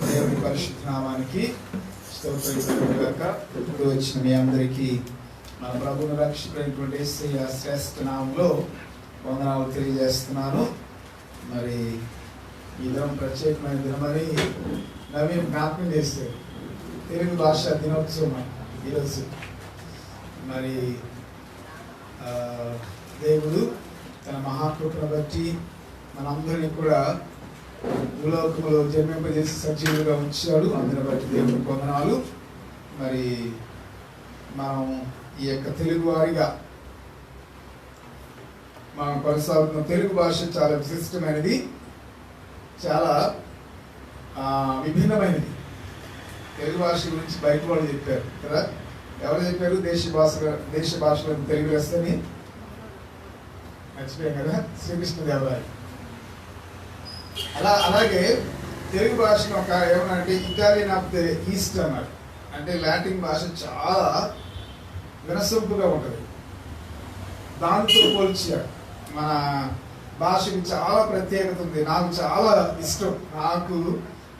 దేవుని పరిశుద్ధ నామానికి స్తోత్రం. ఇప్పుడు వచ్చిన మీ అందరికీ మన ప్రభువును రక్షకుడైనటువంటి యేసయ్య శ్రేష్ఠ నామంలో వందనాలు తెలియజేస్తున్నాను. మరి ఈ దినం ప్రత్యేకమైన దినమని నవీన్ జ్ఞాపకం చేస్తారు. తెలుగు భాష దినోత్సవం ఈరోజు. మరి దేవుడు తన మహాకృపను బట్టి మనందరినీ కూడా భూలోకములో జన్మింపజేసి సజీవులుగా ఉంచాడు. అందుని బట్టి దేవుడికి వందనాలు. మరి మనం ఈ యొక్క తెలుగు వారిగా మనం కొనసాగుతున్న తెలుగు భాష చాలా విశిష్టమైనది, చాలా విభిన్నమైనది. తెలుగు భాష గురించి బయట వాళ్ళు చెప్పారు కదా. ఎవరు చెప్పారు? దేశ భాషలో తెలుగు వేస్తని మర్చిపోయాం కదా, శ్రీకృష్ణదేవరాయలు. అలాగే తెలుగు భాషను ఒక ఏమన్నారంటే ఇటాలియన్ ఆఫ్ ద ఈస్ట్ అన్నారు. అంటే లాటిన్ భాష చాలా వినసొంపుగా ఉంటుంది. దాంతో పోల్చాడు. మన భాషకి చాలా ప్రత్యేకత ఉంది. నాకు చాలా ఇష్టం. నాకు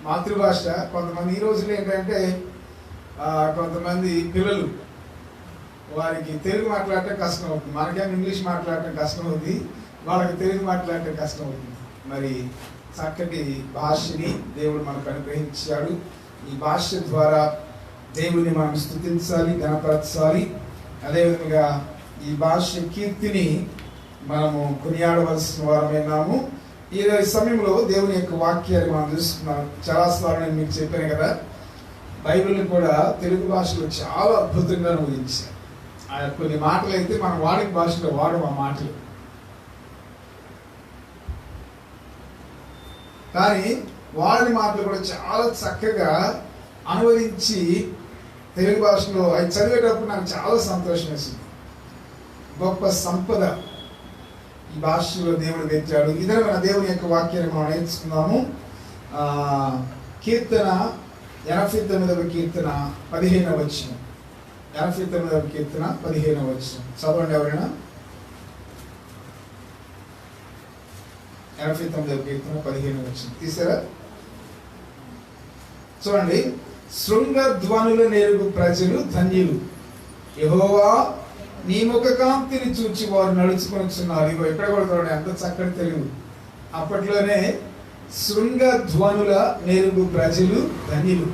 మాతృభాష. కొంతమంది ఈ రోజులు ఏంటంటే కొంతమంది పిల్లలు వారికి తెలుగు మాట్లాడటం కష్టం అవుతుంది. మనకేమో ఇంగ్లీష్ మాట్లాడటం కష్టం అవుతుంది, వాళ్ళకి తెలుగు మాట్లాడటం కష్టం అవుతుంది. మరి చక్కటి భాషని దేవుడు మనకు అనుగ్రహించాడు. ఈ భాష ద్వారా దేవుని మనం స్తుతించాలి, గణపరచాలి. అదేవిధంగా ఈ భాష కీర్తిని మనము కొనియాడవలసిన వారమైనాము. ఈ సమయంలో దేవుని యొక్క వాక్యాన్ని మనం చూస్తున్నాం. చాలాసార్లు నేను మీకు చెప్పాను కదా, బైబిల్ని కూడా తెలుగు భాషలో చాలా అద్భుతంగా అనువదించారు. కొన్ని మాటలు అయితే మనం వాడిన భాషలో వాడము ఆ మాటలు, కానీ వాడిన మాటలు కూడా చాలా చక్కగా అనువదించి తెలుగు భాషలో అవి చదివేటప్పుడు నాకు చాలా సంతోషం వేసింది. గొప్ప సంపద ఈ భాషలో దేవుడు పెట్టాడు. ఇతరమైన దేవుని యొక్క వాక్యాన్ని మనం నేర్చుకున్నాము. కీర్తన 89వ కీర్తన 15వ వచనం. 89వ కీర్తన 15వ వచనం చదవండి ఎవరైనా. 89వ కీర్తన 15వ వచనం తీసారా? చూడండి. శృంగ ధ్వనుల నేరుగు ప్రజలు ధన్యులు, యెహోవా నీ ముఖ కాంతిని చూచి వారు నడుచుకొనిచున్నారు. ఇగో ఎక్కడ కొడతాడు, ఎంత చక్కటి తెలుగు. అప్పట్లోనే శృంగ ధ్వనుల నేరుగు ప్రజలు ధన్యులు.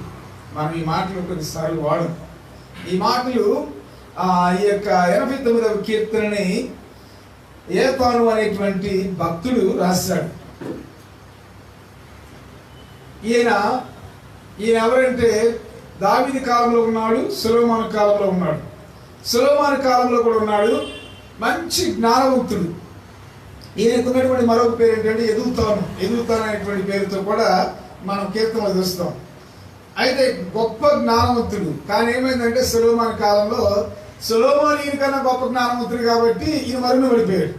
మనం ఈ మాటలు కొన్నిసార్లు వాడం. ఈ మాటలు ఈ యొక్క 89వ కీర్తనని ఏతాను అనేటువంటి భక్తుడు రాశాడు. ఈయన ఎవరంటే దావీదు కాలంలో ఉన్నాడు, సొలొమోను కాలంలో ఉన్నాడు. సొలొమోను కాలంలో కూడా ఉన్నాడు. మంచి జ్ఞానవంతుడు. ఈయనకున్నటువంటి మరొక పేరు ఏంటంటే ఎదుగుతాను అనేటువంటి పేరుతో కూడా మనం కీర్తనలు చూస్తాం. అయితే గొప్ప జ్ఞానవంతుడు. కానీ ఏమైందంటే సొలొమోను కాలంలో సొలొమోను ఈయనకన్నా గొప్ప జ్ఞానవంతుడు కాబట్టి ఈయన మరుగున పడిపోయాడు.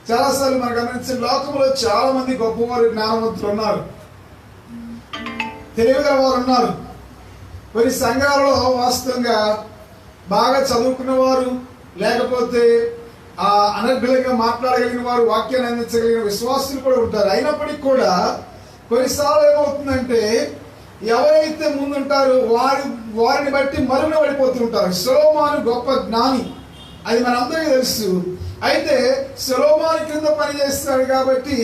చాలాసార్లు మనకు గమనించిన లోకంలో చాలా మంది గొప్పవారు జ్ఞానవంతులు ఉన్నారు, తెలివిగల వారు ఉన్నారు. కొన్ని సంఘాలలో వాస్తవంగా బాగా చదువుకున్న వారు, లేకపోతే అనర్గళంగా మాట్లాడగలిగిన వారు, వాక్యాన్ని అందించగలిగిన విశ్వాసులు కూడా ఉంటారు. అయినప్పటికీ కూడా కొన్నిసార్లు ఏమవుతుందంటే ఎవరైతే ముందుంటారో వారిని బట్టి మరుగున పడిపోతుంటారు. సొలొమోను గొప్ప జ్ఞాని, అది మనందరికీ తెలుసు. అయితే సొలొమోను కింద పనిచేస్తాడు కాబట్టి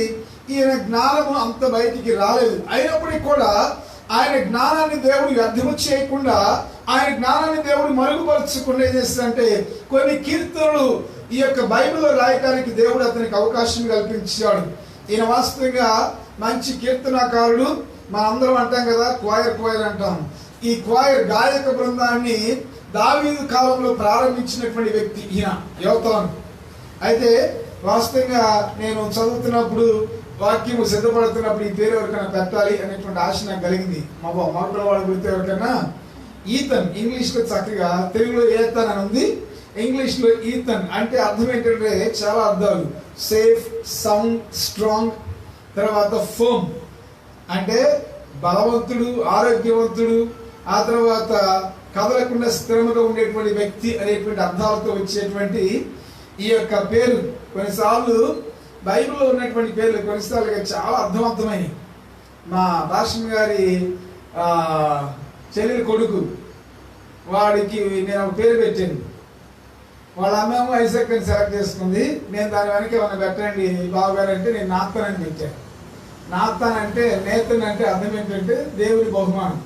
ఈయన జ్ఞానము అంత బయటికి రాలేదు. అయినప్పటికీ కూడా ఆయన జ్ఞానాన్ని దేవుడు వ్యర్థము చేయకుండా, ఆయన జ్ఞానాన్ని దేవుడు మరుగుపరచకుండా ఏం చేస్తాడంటే కొన్ని కీర్తనలు ఈ యొక్క బైబిల్లో రాయటానికి దేవుడు అతనికి అవకాశం కల్పించాడు. ఈయన వాస్తవంగా మంచి కీర్తనాకారుడు. మనందరం అంటాం కదా క్వాయర్ అంటాం. ఈ క్వాయర్ గాయక బృందాన్ని దావీదు కాలంలో ప్రారంభించినటువంటి వ్యక్తి ఈయన యోతాను. అయితే వాస్తవంగా నేను చదువుతున్నప్పుడు, వాక్యము సిద్ధపడుతున్నప్పుడు ఈ పేరు ఎవరికైనా పెట్టాలి అనేటువంటి ఆశ నాకు కలిగింది. మా పిల్లవాడు గుర్తు ఎవరికైనా ఈతన్. ఇంగ్లీష్లో చక్కగా, తెలుగులో ఏతన్ అని ఉంది, ఇంగ్లీష్లో ఈతన్. అంటే అర్థం ఏంటంటే చాలా అర్థాలు. సేఫ్, సౌండ్, స్ట్రాంగ్, తర్వాత ఫర్మ్ అంటే బలవంతుడు, ఆరోగ్యవంతుడు, ఆ తర్వాత కదలకుండా స్థిరముగా ఉండేటువంటి వ్యక్తి అనేటువంటి అర్థాలతో వచ్చేటువంటి ఈ యొక్క పేరు. కొన్నిసార్లు బైబిల్లో ఉన్నటువంటి పేర్లు కొన్నిసార్లు చాలా అర్థవంతమైనవి. మా భాషం గారి చెల్లెలి కొడుకు, వాడికి నేను ఒక పేరు పెట్టాను. వాళ్ళ అమ్మేమో ఐజాక్ అని సెలెక్ట్ చేసుకుంది. నేను దాని వెనక ఏమన్నా పెట్టండి బావగారు అంటే నేను నాథన్ అని పెట్టాను. నాథన్ అంటే నేతన్ అంటే అర్థం ఏంటంటే దేవుని బహుమానం.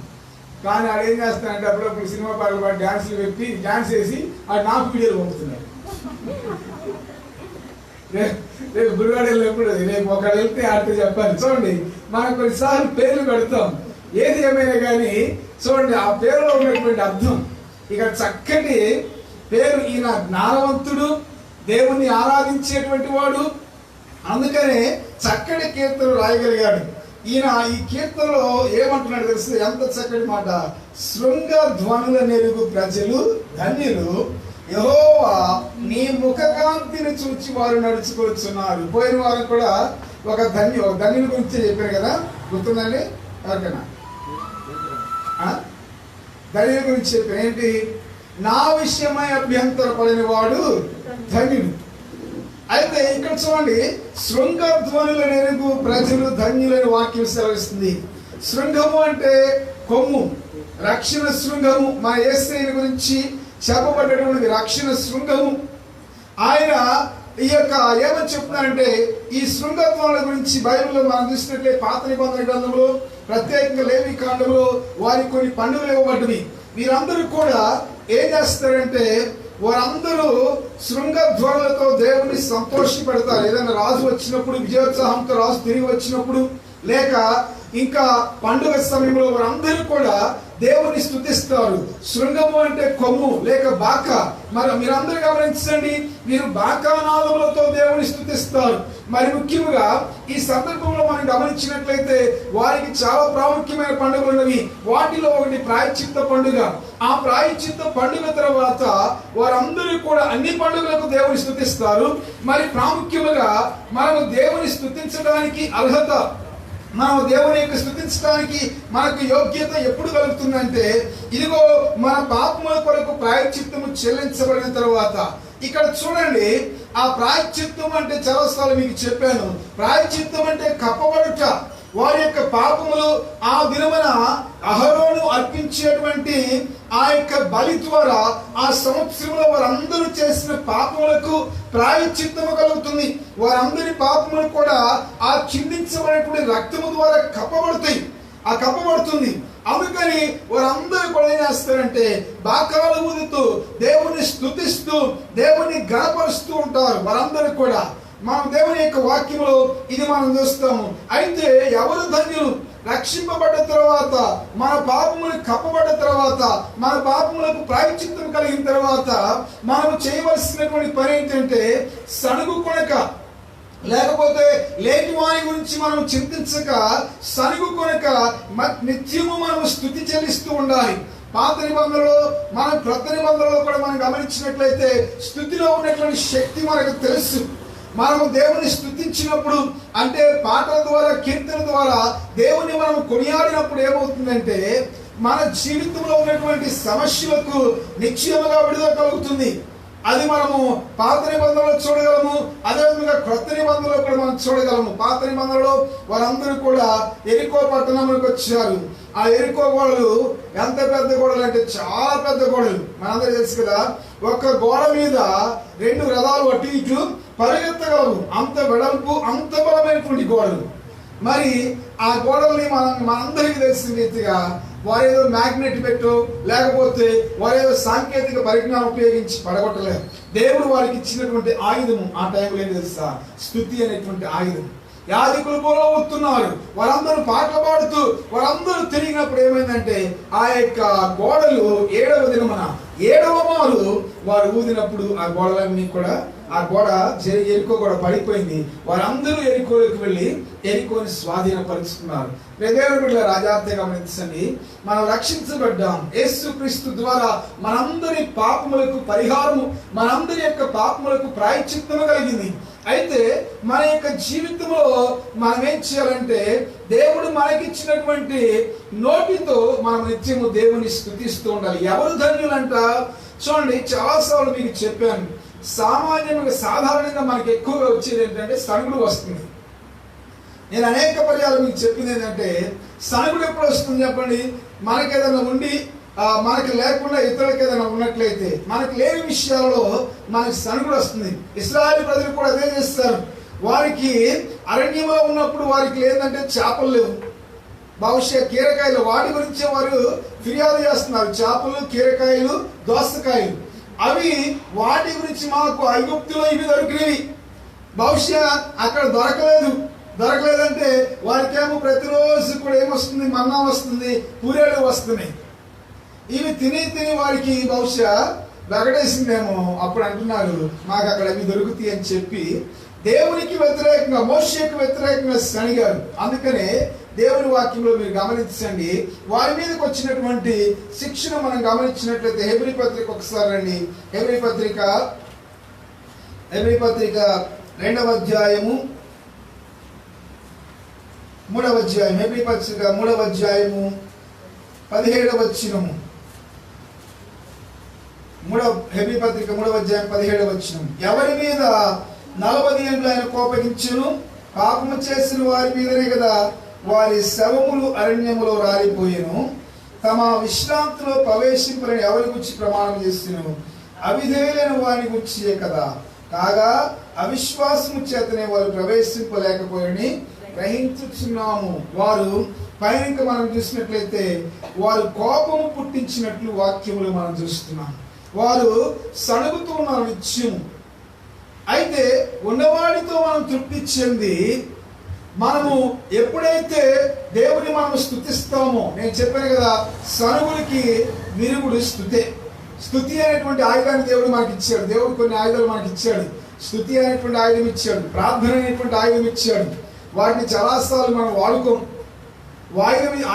కానీ ఆడు ఏం చేస్తానంటే అప్పుడప్పుడు సినిమా పాటలు పాడి డ్యాన్సులు పెట్టి డ్యాన్స్ వేసి ఆడు నాకు వీడియోలు పంపుతున్నాడు. రేపు గురువాడు వెళ్ళినప్పుడు రేపు ఒకళ్ళు వెళ్తే ఆడితే చెప్పాలి. చూడండి, మనం కొన్నిసార్లు పేర్లు పెడతాం. ఏది ఏమైనా కానీ చూడండి, ఆ పేరులో ఉన్నటువంటి అర్థం. ఇక చక్కటి పేరు, ఈయన జ్ఞానవంతుడు, దేవుణ్ణి ఆరాధించేటువంటి వాడు, అందుకనే చక్కటి కీర్తనలు రాయగలిగాడు. ఈయన ఈ కీర్తనలో ఏమంటున్నాడు తెలుసు? ఎంత చక్కటి మాట. శృంగ ధ్వనుల నెరుగు ప్రజలు ధన్యులు, యెహోవా నీ ముఖకాంతిని చూచి వారు నడుచుకొచ్చున్నారు. పోయిన వారం కూడా ఒక ధన్యుల గురించి చెప్పారు కదా, గుర్తుందండి ఎవరికైనా? ధన్యుల గురించి చెప్పారు. ఏంటి? నా విషయమై అభ్యంతర పడిన వాడు ధన్యుడు. అయితే ఇక్కడ చూడండి, శృంగధ్వనుల నెరుగు ప్రజలు ధన్యులని వాక్యం సెలవిస్తుంది. శృంగము అంటే కొమ్ము, రక్షణ శృంగము. మన యేసయ్య గురించి చెప్పబడ్డటువంటి రక్షణ శృంగము. ఆయన ఈ యొక్క ఏమని చెప్తున్నారంటే, ఈ శృంగత్వాల గురించి బైబిల్లో మనం చూసినట్లే పాత నిబంధన గ్రంథంలో, ప్రత్యేకంగా లేవి కాండంలో వారికి కొన్ని పండుగలు ఇవ్వబడ్డవి. వీరందరూ కూడా ఏం చేస్తారంటే, వారందరూ శృంగధ్వనులతో దేవుని సంతోషపెడతారు. ఏదైనా రాజు వచ్చినప్పుడు, విజయోత్సాహంతో రాజు తిరిగి వచ్చినప్పుడు, లేక ఇంకా పండుగ సమయంలో వారందరూ కూడా దేవుని స్తుతిస్తారు. శృంగము అంటే కొమ్ము లేక బాక. మరి మీరందరూ గమనించండి, మీరు బాకానాదములతో దేవుని స్తుతిస్తారు. మరి ముఖ్యంగా ఈ సందర్భంలో మనం గమనించినట్లయితే వారికి చాలా ప్రాముఖ్యమైన పండుగలు ఉన్నవి. వాటిలో ఒకటి ప్రాయశ్చిత్త పండుగ. ఆ ప్రాయశ్చిత్త పండుగ తర్వాత వారందరూ కూడా అన్ని పండుగలకు దేవుని స్తుతిస్తారు. మరి ప్రాముఖ్యముగా మనము దేవుని స్తుతించడానికి అర్హత, మనం దేవుని యొక్క స్తుతించడానికి మనకు యోగ్యత ఎప్పుడు కలుగుతుందంటే, ఇదిగో మన పాపముల కొరకు ప్రాయశ్చిత్తము చెల్లించబడిన తర్వాత. ఇక్కడ చూడండి, ఆ ప్రాయశ్చిత్తం అంటే చాలాసార్లు మీకు చెప్పాను. ప్రాయశ్చిత్తం అంటే కప్పబడుట. వారి యొక్క పాపములు ఆ దినమున అహరోను అర్పించేటువంటి ఆ యొక్క బలి ద్వారా ఆ సంవత్సరంలో వారందరూ చేసిన పాపములకు ప్రాయశ్చిత్తము కలుగుతుంది. వారందరి పాపములు కూడా ఆ చిందించబడినటువంటి రక్తము ద్వారా కప్పబడుతుంది. అందుకని వారందరూ కూడా ఏం చేస్తారంటే, బాకాలు ఊదుతూ దేవుని స్తుతిస్తూ దేవుని గణపరుస్తూ ఉంటారు. వారందరూ కూడా మనం దేవుని యొక్క వాక్యంలో ఇది మనం చూస్తాము. అయితే ఎవరు ధన్యులు? రక్షింపబడ్డ తర్వాత, మన పాపములు కప్పబడ్డ తర్వాత, మన పాపములకు ప్రాయశ్చిత్తం కలిగిన తర్వాత మనం చేయవలసినటువంటి పని ఏంటంటే, సణుగు కొనక, లేకపోతే లేని వారి గురించి మనం చింతించక, సణుగు కొనక నిత్యము మనం స్తుతి చెల్లిస్తూ ఉండాలి. పాత నిబంధనలో, మనం క్రొత్త నిబంధనలో కూడా మనం గమనించినట్లయితే స్తుతిలో ఉన్నటువంటి శక్తి మనకు తెలుసు. మనము దేవుని స్తుతించినప్పుడు, అంటే పాటల ద్వారా, కీర్తన ద్వారా దేవుని మనం కొనియాడినప్పుడు ఏమవుతుందంటే, మన జీవితంలో ఉన్నటువంటి సమస్యలకు నిశ్చయముగా విడుదల కలుగుతుంది. అది మనము పాత నిబంధనలో చూడగలము, అదేవిధంగా క్రొత్త నిబంధనలో కూడా మనం చూడగలము. పాత నిబంధనలో వారందరూ కూడా ఎరికో పట్టణంలోకి వచ్చారు. ఆ ఎరికో గోడలు ఎంత పెద్ద గోడలు అంటే చాలా పెద్ద గోడలు. మనందరూ తెలుసు కదా, ఒక గోడ మీద 2 రథాలు అటు ఇటు పరిగెత్తగలవు. అంత వెడల్పు, అంత బలమైనటువంటి గోడలు. మరి ఆ గోడల్ని మనందరికీ తెలిసిన రీతిగా వారేదో మ్యాగ్నెట్ పెట్టో, లేకపోతే వారేదో సాంకేతిక పరిజ్ఞానం ఉపయోగించి పడగొట్టలేరు. దేవుడు వారికి ఇచ్చినటువంటి ఆయుధము ఆ టైంలో ఏం తెలుసా? స్తుతి అనేటువంటి ఆయుధం. యాజకులు పోలవుతున్నారు. వారందరూ పాటలు పాడుతూ వారందరూ తిరిగినప్పుడు ఏమైందంటే, ఆ యొక్క గోడలు 7వ దినమున 7వ మారు వారు ఊదినప్పుడు ఆ గోడలన్నీ కూడా, ఆ గోడ ఎరికో గోడ పడిపోయింది. వారందరూ ఎరికోలోకి వెళ్ళి ఎరికోని స్వాధీనపరుచుకున్నారు. దేవుడు రాజార్తే గమనించండి, మనం రక్షించబడ్డాం. యేసుక్రీస్తు ద్వారా మనందరి పాపములకు పరిహారము, మనందరి యొక్క పాపములకు ప్రాయశ్చిత్తము కలిగింది. అయితే మన యొక్క జీవితంలో మనం ఏం చేయాలంటే, దేవుడు మనకిచ్చినటువంటి నోటితో మనం నిత్యము దేవుని స్తుతిస్తూ ఉండాలి. ఎవరు ధన్యులంట? చూడండి, చాలాసార్లు మీకు చెప్పాను, సాధారణంగా మనకి ఎక్కువగా వచ్చేది ఏంటంటే సణుగుడు వస్తుంది. నేను అనేక పర్యాలు మీకు చెప్పింది ఏంటంటే, సనుగుడు ఎప్పుడు వస్తుంది చెప్పండి? మనకి ఏదైనా ఉండి మనకి లేకుండా ఇతరులకు ఏదైనా ఉన్నట్లయితే, మనకి లేని విషయాలలో మనకి సనుగుడు వస్తుంది. ఇశ్రాయేలు ప్రజలు కూడా అదే చేస్తారు. వారికి అరణ్యంలో ఉన్నప్పుడు వారికి లేదంటే చేపలు లేవు, బహుశా కీరకాయలు, వాటి గురించే వారు ఫిర్యాదు చేస్తున్నారు. చేపలు, కీరకాయలు, దోసకాయలు, అవి వాటి గురించి మాకు ఐగుప్తులో ఇవి దొరికినవి, బహుశా అక్కడ దొరకలేదంటే వారికేమో ప్రతిరోజు కూడా ఏమొస్తుంది? మన్నా వస్తుంది, పూరేళ్ళు వస్తున్నాయి. ఇవి తిని వారికి బహుశా వెగడేసిందేమో. అప్పుడు అంటున్నారు మాకు అక్కడ ఇవి దొరుకుతాయి అని చెప్పి దేవునికి వ్యతిరేకంగా, మోషేకు వ్యతిరేకంగా సణిగారు. అందుకనే దేవుని వాక్యంలో మీరు గమనించండి, వారి మీదకి వచ్చినటువంటి శిక్షను మనం గమనించినట్లయితే హెబ్రీ పత్రిక ఒకసారి రండి. హెబ్రీ పత్రిక 2వ అధ్యాయము 3వ అధ్యాయం, హెబ్రీ పత్రిక 3వ అధ్యాయము 17వ వచనము. హెబ్రీ పత్రిక 3వ అధ్యాయం 17వ వచనం. ఎవరి మీద 40 ఏళ్ళు ఆయన కోపగించును, పాపము చేసిన వారి మీదనే కదా వారి శవములు అరణ్యములో రాలిపోయేను. తమ విశ్రాంతిలో ప్రవేశింపరని ఎవరి గురించి ప్రమాణం చేస్తును, అవిధేయులైన వారిని గురించే కదా. కాగా అవిశ్వాసము చేతనే వారు ప్రవేశింపలేకపోయారని గ్రహించుచున్నాము. వారు పైన మనం చూసినట్లయితే వారు కోపము పుట్టించినట్లు వాక్యములు మనం చూస్తున్నాం. వారు సణుగుతూ ఉన్నారు నిత్యం. అయితే ఉన్నవాడితో మనం తృప్తి చెంది మనము ఎప్పుడైతే దేవుని మనం స్తుతిస్తామో, నేను చెప్పాను కదా, సనుగుడికి విరుగుడు స్తుతే. స్తుతి అనేటువంటి ఆయుధాన్ని దేవుడు మనకి ఇచ్చాడు. దేవుడు కొన్ని ఆయుధాలు మనకి ఇచ్చాడు. స్తుతి అనేటువంటి ఆయుధం ఇచ్చాడు, ప్రార్థన అనేటువంటి ఆయుధం ఇచ్చాడు. వాటిని చాలాసార్లు మనం వాడుకోం.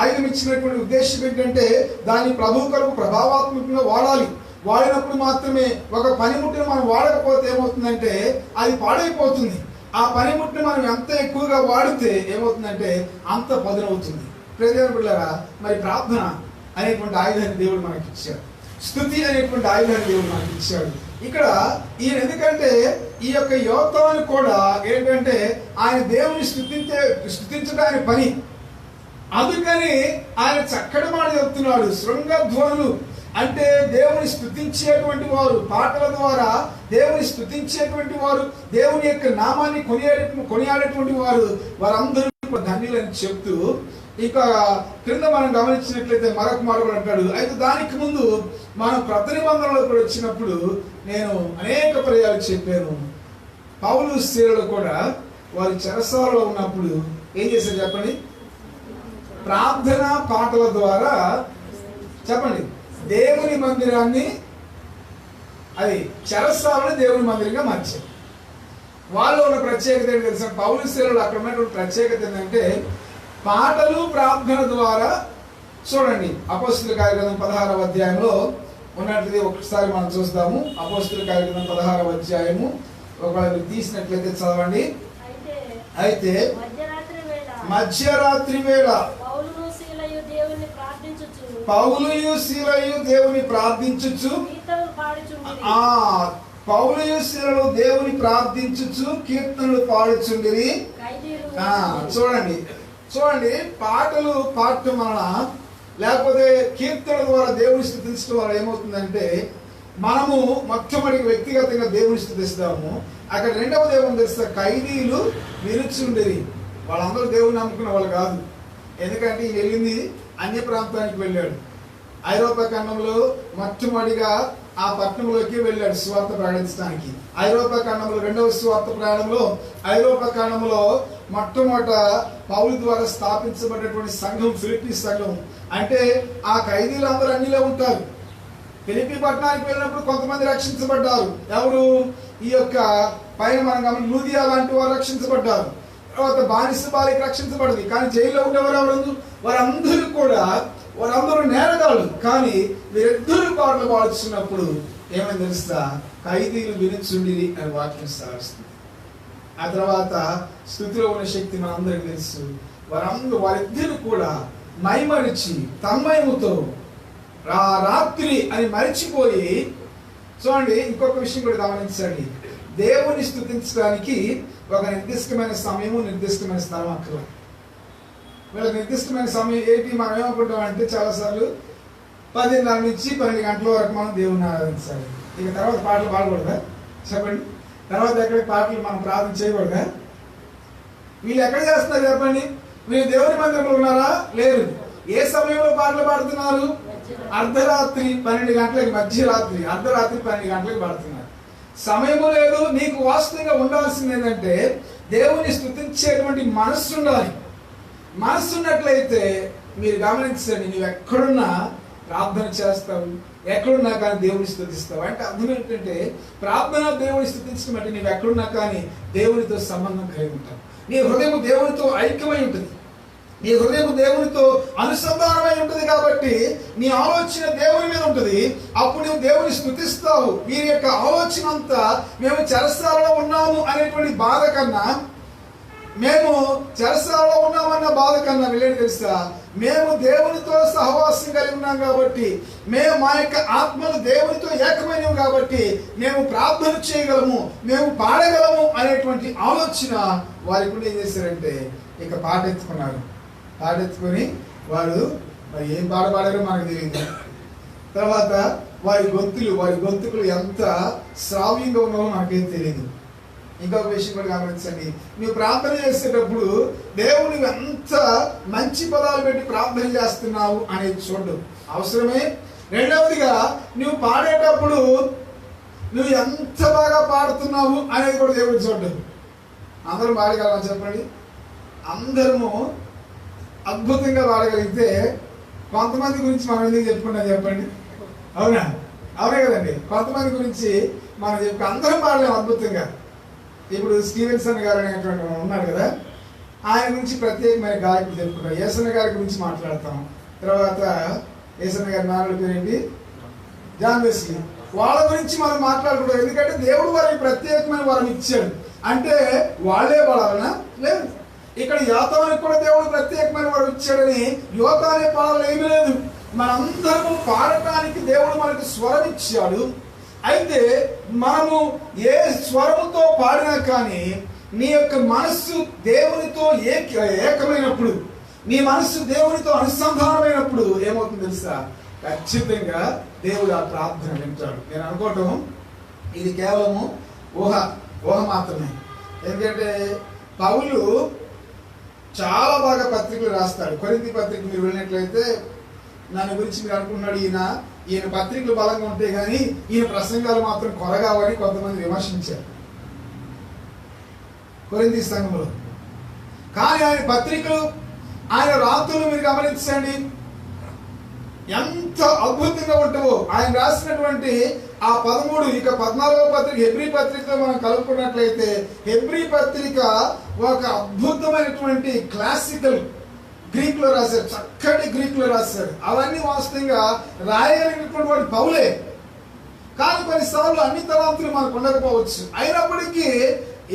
ఆయుధం ఇచ్చినటువంటి ఉద్దేశం ఏంటంటే దాన్ని ప్రభు కొరకు ప్రభావాత్మకంగా వాడాలి. వాడినప్పుడు మాత్రమే. ఒక పనిముట్టును మనం వాడకపోతే ఏమవుతుందంటే అది పాడైపోతుంది. ఆ పనిముట్టును మనం ఎంత ఎక్కువగా వాడితే ఏమవుతుందంటే అంత పదునవుతుంది. ప్రియమైనవారా, మరి ప్రార్థన అనేటువంటి ఆయుధాన్ని దేవుడు మనకి ఇచ్చాడు, స్తుతి అనేటువంటి ఆయుధాన్ని దేవుడు మనకి ఇచ్చాడు. ఇక్కడ ఈయన ఎందుకంటే ఈ యొక్క యోతాను కూడా ఏంటంటే ఆయన దేవుని స్తుతించడానికి పని. అందుకని ఆయన చక్కటి మాట చెప్తున్నాడు. శృంగధ్వనులు అంటే దేవుని స్తుతించేటువంటి వారు, పాటల ద్వారా దేవుని స్తుతించేటువంటి వారు, దేవుని యొక్క నామాన్ని కొనియాడేటువంటి వారందరూ ధన్యులని చెప్తూ ఇక క్రింద మనం గమనించినట్లయితే మరొక మాట కూడా అంటాడు. అయితే దానికి ముందు మనం క్రొత్త నిబంధనలో కూడా వచ్చినప్పుడు నేను అనేక పర్యాలు చెప్పాను. పౌలు శీలలు కూడా వారి చెరసాలలో ఉన్నప్పుడు ఏం చేశారు చెప్పండి? ప్రార్థన పాటల ద్వారా చెప్పండి దేవుని మందిరాన్ని, అది చెరసాలని దేవుని మందిరంగా మార్చారు. వాళ్ళు ఉన్న ప్రత్యేకత ఏంటి తెలుసా? పౌలు శీలలు అక్కడ ఉన్నటువంటి ప్రత్యేకత ఏంటంటే పాటలు ప్రార్థన ద్వారా. చూడండి అపోస్తలుల కార్యగ్రంథం 16వ అధ్యాయంలో ఉన్నట్లయితే ఒకసారి మనం చూస్తాము. అపోస్తలుల కార్యగ్రంథం 16వ అధ్యాయము ఒకవేళ తీసినట్లయితే చదవండి. అయితే మధ్యరాత్రి వేళ పౌలుయు శీలయు దేవుని ప్రార్థించుచు దేవుని ప్రార్థించుచు కీర్తనలు పాడుచుండిరి. చూడండి పాటలు పాడటం వలన లేకపోతే కీర్తనల ద్వారా దేవుని స్తుతించడం వల్ల ఏమవుతుందంటే మనము మొట్టమొదటి వ్యక్తిగతంగా దేవుని స్తుతిస్తాము. అక్కడ రెండవ దేవుని తెలుస్తా, ఖైదీలు విరుచుండిరి. వాళ్ళందరూ దేవుని నమ్ముకున్న వాళ్ళు కాదు. ఎందుకంటే ఈయన వెళ్ళింది అన్య ప్రాంతానికి వెళ్ళాడు. ఐరోపా ఖండంలో మొట్టమొదటిగా ఆ పట్టణంలోకి వెళ్ళాడు సువార్త ప్రకటించడానికి. ఐరోపా ఖండంలో రెండవ సువార్త ప్రయాణంలో ఐరోపా ఖండంలో మొట్టమొదట పౌలు ద్వారా స్థాపించబడినటువంటి సంఘం ఫిలిప్పీ సంఘం. అంటే ఆ ఖైదీలందరూ అన్నిలో ఉంటారు. ఫిలిప్పీ పట్టణానికి వెళ్ళినప్పుడు కొంతమంది రక్షించబడ్డారు. ఎవరు? ఈ యొక్క పైన మనం లూదియా లాంటి వారు రక్షించబడ్డారు. తర్వాత బానిస బాలిక రక్షించబడింది. కానీ జైల్లో ఉండేవారు ఎవరు? వారందరూ నేరగాళ్ళు. కానీ వీరిద్దరు పాటలు పాడుతున్నప్పుడు ఏమని తెలుస్తా? ఖైదీలు వినుచుండిరి అని వాక్యం సాగిస్తుంది. ఆ తర్వాత స్థుతిలో ఉన్న శక్తి మనందరికీ తెలుసు. వారిద్దరు కూడా మైమరిచి తన్మయముతో రాత్రి అని మరిచిపోయి. చూడండి ఇంకొక విషయం కూడా గమనించండి. దేవుని స్తుతించడానికి ఒక నిర్దిష్టమైన సమయము, నిర్దిష్టమైన స్థలం అక్కడ. వీళ్ళ నిర్దిష్టమైన సమయం ఏంటి? మనం ఏమనుకుంటాం అంటే చాలాసార్లు 10:30 నుంచి 12 గంటల వరకు మనం దేవుని ఆరాధించాలి. ఇక తర్వాత పాటలు పాడకూడదా? చెప్పండి. తర్వాత ఎక్కడికి పాటలు మనం ప్రార్థన చేయకూడదా? వీళ్ళు ఎక్కడ చేస్తున్నారు చెప్పండి? వీళ్ళు దేవుని మందిరంలో ఉన్నారా? లేరు. ఏ సమయంలో పాటలు పాడుతున్నారు? అర్ధరాత్రి 12 గంటలకి, మధ్యరాత్రి అర్ధరాత్రి 12 గంటలకు పాడుతున్నారు. సమయము లేదు. నీకు వాస్తవంగా ఉండాల్సింది ఏంటంటే దేవుని స్తుతించేటువంటి మనస్సు ఉండాలి. మనస్సు ఉన్నట్లయితే మీరు గమనించండి, నువ్వు ఎక్కడున్నా ప్రార్థన చేస్తావు, ఎక్కడున్నా కానీ దేవుని స్తుతిస్తావు. అంటే అర్థం ఏంటంటే ప్రార్థన దేవుని స్తుతించడం అంటే నువ్వు ఎక్కడున్నా కానీ దేవునితో సంబంధం కలిగి ఉంటావు. నీ హృదయం దేవునితో ఐక్యమై ఉంటుంది, నీ హృదయం దేవునితో అనుసంధానమై ఉంటుంది. కాబట్టి నీ ఆలోచన దేవుని మీద ఉంటుంది. అప్పుడు నువ్వు దేవుని స్తుతిస్తావు. వీరి యొక్క ఆలోచన అంతా మేము చెరసాలలో ఉన్నాము అనేటువంటి బాధ కన్నా, మేము చెరసాలలో ఉన్నామన్న బాధ కన్నా వీళ్ళేంటి తెలుసా? మేము దేవునితో సహవాసం కలిగి ఉన్నాం కాబట్టి, మేము మా యొక్క ఆత్మలు దేవునితో ఏకమైనవి కాబట్టి మేము ప్రార్థన చేయగలము, మేము పాడగలము అనేటువంటి ఆలోచన వారికి కూడా ఏం చేశారంటే ఇక పాట ఎత్తుకున్నారు. పాట ఎత్తుకొని వారు మరి ఏం పాట పాడారో మనకు తెలియదు. తర్వాత వారి గొంతుకులు ఎంత శ్రావ్యంగా ఉన్నారో మనకేం తెలియదు. ఇంకొక విషయం కూడా గమనించండి, నువ్వు ప్రార్థన చేసేటప్పుడు దేవుని ఎంత మంచి పదాలు పెట్టి ప్రార్థన చేస్తున్నావు అనేది చూడు, అవసరమే. రెండవదిగా నువ్వు పాడేటప్పుడు నువ్వు ఎంత బాగా పాడుతున్నావు అనేది కూడా దేవుడు చూడు. అందరూ పాడగలమా చెప్పండి? అందరము అద్భుతంగా పాడగలిగితే కొంతమంది గురించి మనం ఎందుకు చెప్పుకున్నాం చెప్పండి? అవునా? అవునే కదండి. కొంతమంది గురించి మనం చెప్పు, అందరం పాడలేము అద్భుతంగా. ఇప్పుడు స్టీవెన్సన్ గారు అనేటువంటి ఉన్నారు కదా, ఆయన గురించి ప్రత్యేకమైన గాయకులు చెప్పుకుంటాం. యేసన్న గారి గురించి మాట్లాడతాం. తర్వాత యేసన్న గారి నాన్నల పేరేంటి? John Wesley. వాళ్ళ గురించి మనం మాట్లాడుకుంటాం. ఎందుకంటే దేవుడు వారికి ప్రత్యేకమైన వరం ఇచ్చాడు. అంటే వాళ్ళే పాడాలనా? లేదు. ఇక్కడ యోతానికి కూడా దేవుడు ప్రత్యేకమైన వరం ఇచ్చాడని యోతానే పాడాలి ఏమీ లేదు. మనందరము పాడటానికి దేవుడు మనకి స్వరం ఇచ్చాడు. అయితే మనము ఏ స్వరముతో పాడినా కానీ నీ యొక్క మనస్సు దేవునితో ఏకమైనప్పుడు, నీ మనస్సు దేవునితో అనుసంధానమైనప్పుడు ఏమవుతుంది తెలుసా? ఖచ్చితంగా దేవుడు ఆ ప్రార్థన వింటాడు. నేను అనుకోవటం ఇది కేవలము ఊహ మాత్రమే. ఎందుకంటే పౌలు చాలా బాగా పత్రికలు రాస్తాడు. కొరింథీ పత్రిక మీరు వెళ్ళినట్లయితే నన్ను గురించి మీరు అనుకున్నాడు, ఈయన పత్రికలు బలంగా ఉంటే కానీ ఈయన ప్రసంగాలు మాత్రం కొరగావని కొంతమంది విమర్శించారు కొరింథీ సంఘంలో. కానీ ఆయన పత్రికలు, ఆయన రాత్రులు మీరు గమనించండి ఎంత అద్భుతంగా ఉంటావో. ఆయన రాసినటువంటి ఆ 13 ఇక 14వ పత్రిక హెబ్రీ పత్రికలో మనం కలుపుకున్నట్లయితే హెబ్రీ పత్రిక ఒక అద్భుతమైనటువంటి క్లాసికల్ గ్రీక్ లో రాశారు, చక్కటి గ్రీక్ లో రాశారు. అవన్నీ వాస్తవంగా రాయగలిగినటువంటి వాడు పౌలే. కానీ కొన్నిసార్లు అన్ని తలాంతులు మనకు ఉండకపోవచ్చు. అయినప్పటికీ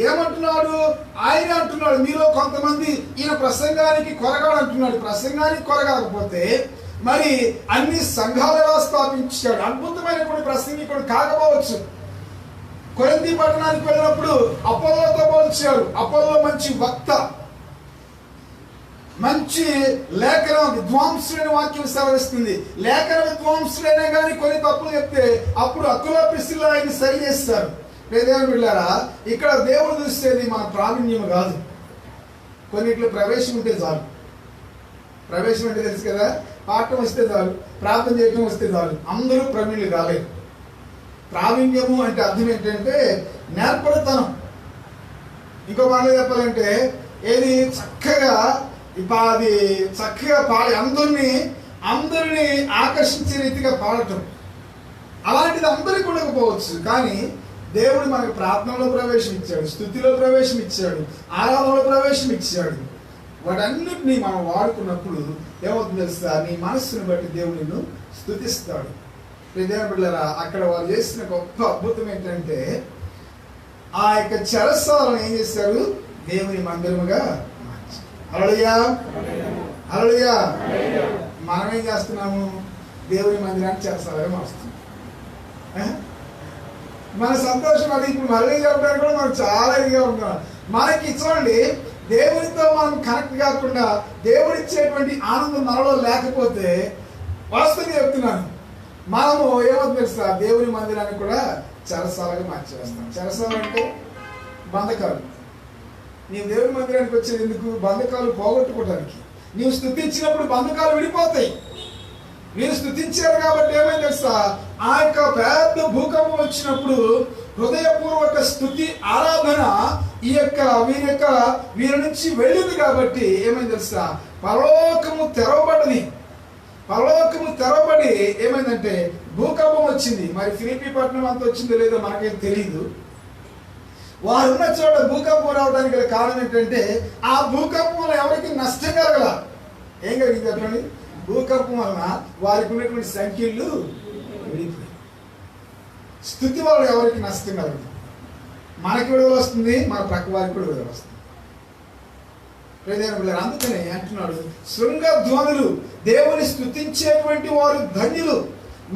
ఏమంటున్నాడు? ఆయన అంటున్నాడు, మీలో కొంతమంది ఈయన ప్రసంగానికి కొరగాడు అంటున్నాడు. ప్రసంగానికి కొరగాకపోతే మరి అన్ని సంఘాలు ఎలా స్థాపించాడు? అద్భుతమైనటువంటి ప్రసంగికుడు కాకపోవచ్చు. కొరింథీ పట్టణానికి వెళ్ళినప్పుడు అపోలోతో పోల్చాడు. అపోలో మంచి వక్త, మంచి లేఖన విద్వాంసుడైన వాక్యం సెలవిస్తుంది. లేఖన విద్వాంసుడైనా కానీ కొన్ని తప్పులు చెప్తే అప్పుడు అకుల ప్రిస్కిల్లా ఆయన సరి చేస్తారు. లేదేమని వెళ్ళారా? ఇక్కడ దేవుడు చూసేది మన ప్రావీణ్యం కాదు, కొన్నిట్లో ప్రవేశం ఉంటే చాలు. ప్రవేశం అంటే తెలుసు కదా, పాఠం వస్తే చాలు, ప్రార్థన చేయటం వస్తే చాలు. అందరూ ప్రవీణులు కాలేదు. ప్రావీణ్యము అంటే అర్థం ఏంటంటే నేర్పడతనం. ఇంకో మాటలో చెప్పాలంటే ఏది చక్కగా పాడి అందరినీ ఆకర్షించే రీతిగా పాడటం. అలాంటిది అందరికీ ఉండకపోవచ్చు. కానీ దేవుడు మనకు ప్రార్థనలో ప్రవేశం ఇచ్చాడు, స్తుతిలో ప్రవేశం ఇచ్చాడు, ఆరాధనలో ప్రవేశం ఇచ్చాడు. వాటన్నిటినీ మనం వాడుకున్నప్పుడు ఏమవుతుంది తెలుసా? నీ మనస్సును బట్టి దేవుడు నిన్ను స్తుతిస్తాడు. దేవుని బిడ్డలారా, అక్కడ వారు చేసిన గొప్ప అద్భుతం ఏంటంటే ఆ యొక్క చెరసాలను ఏం చేశారు? దేవుని మందిరముగా మార్చారు. హల్లెలూయా, హల్లెలూయా. మనం ఏం చేస్తున్నాము? దేవుని మందిరాన్ని చెరసాలుగా మారుస్తున్నాం. మన సంతోషం అది ఇప్పుడు మళ్ళీ చెప్పడానికి కూడా మనం చాలా ఇదిగా ఉన్నాం. మనకి చూడండి, దేవునితో మనం కనెక్ట్ కాకుండా దేవుడు ఇచ్చేటువంటి ఆనందం మనలో లేకపోతే, వాస్తవంగా చెప్తున్నాను, మనము ఏమవుతుంది తెలుసా, దేవుని మందిరాన్ని కూడా చెరసాలగా మార్చేస్తాం. చెరసాలు అంటే బంధకాలు. నీవు దేవుని మందిరానికి వచ్చేది ఎందుకు? బంధకాలు పోగొట్టుకోవడానికి. నీవు స్తుతించినప్పుడు బంధకాలు విడిపోతాయి. మీరు స్తుతించారు కాబట్టి ఏమైంది తెలుసా, ఆ యొక్క పెద్ద భూకంపం వచ్చినప్పుడు హృదయపూర్వక స్తుతి ఆరాధన వీరి నుంచి వెళ్ళింది కాబట్టి ఏమైంది తెలుసా, పరలోకము తెరవబడి ఏమైందంటే భూకంపం వచ్చింది. మరి ఫిలిప్పీ పట్టణం అంత వచ్చిందో లేదో మనకేం తెలియదు. వారు ఉన్న చోట భూకంపం రావడానికి గల కారణం ఏంటంటే, ఆ భూకంపం వల్ల ఎవరికి నష్టం కలగల. ఏం కలిగింది చెప్పండి? భూకంపం వలన వారికి ఉన్నటువంటి సంఖ్యలు విడిపోయి. స్థుతి వల్ల ఎవరికి నష్టం కలగదు. మనకి విడుదల వస్తుంది, మన ప్రక్క వారికి కూడా విడుదల వస్తుంది. అందుకనే అంటున్నాడు, శృంగధ్వనులు, దేవుని స్తుతించేటువంటి వారు ధన్యులు.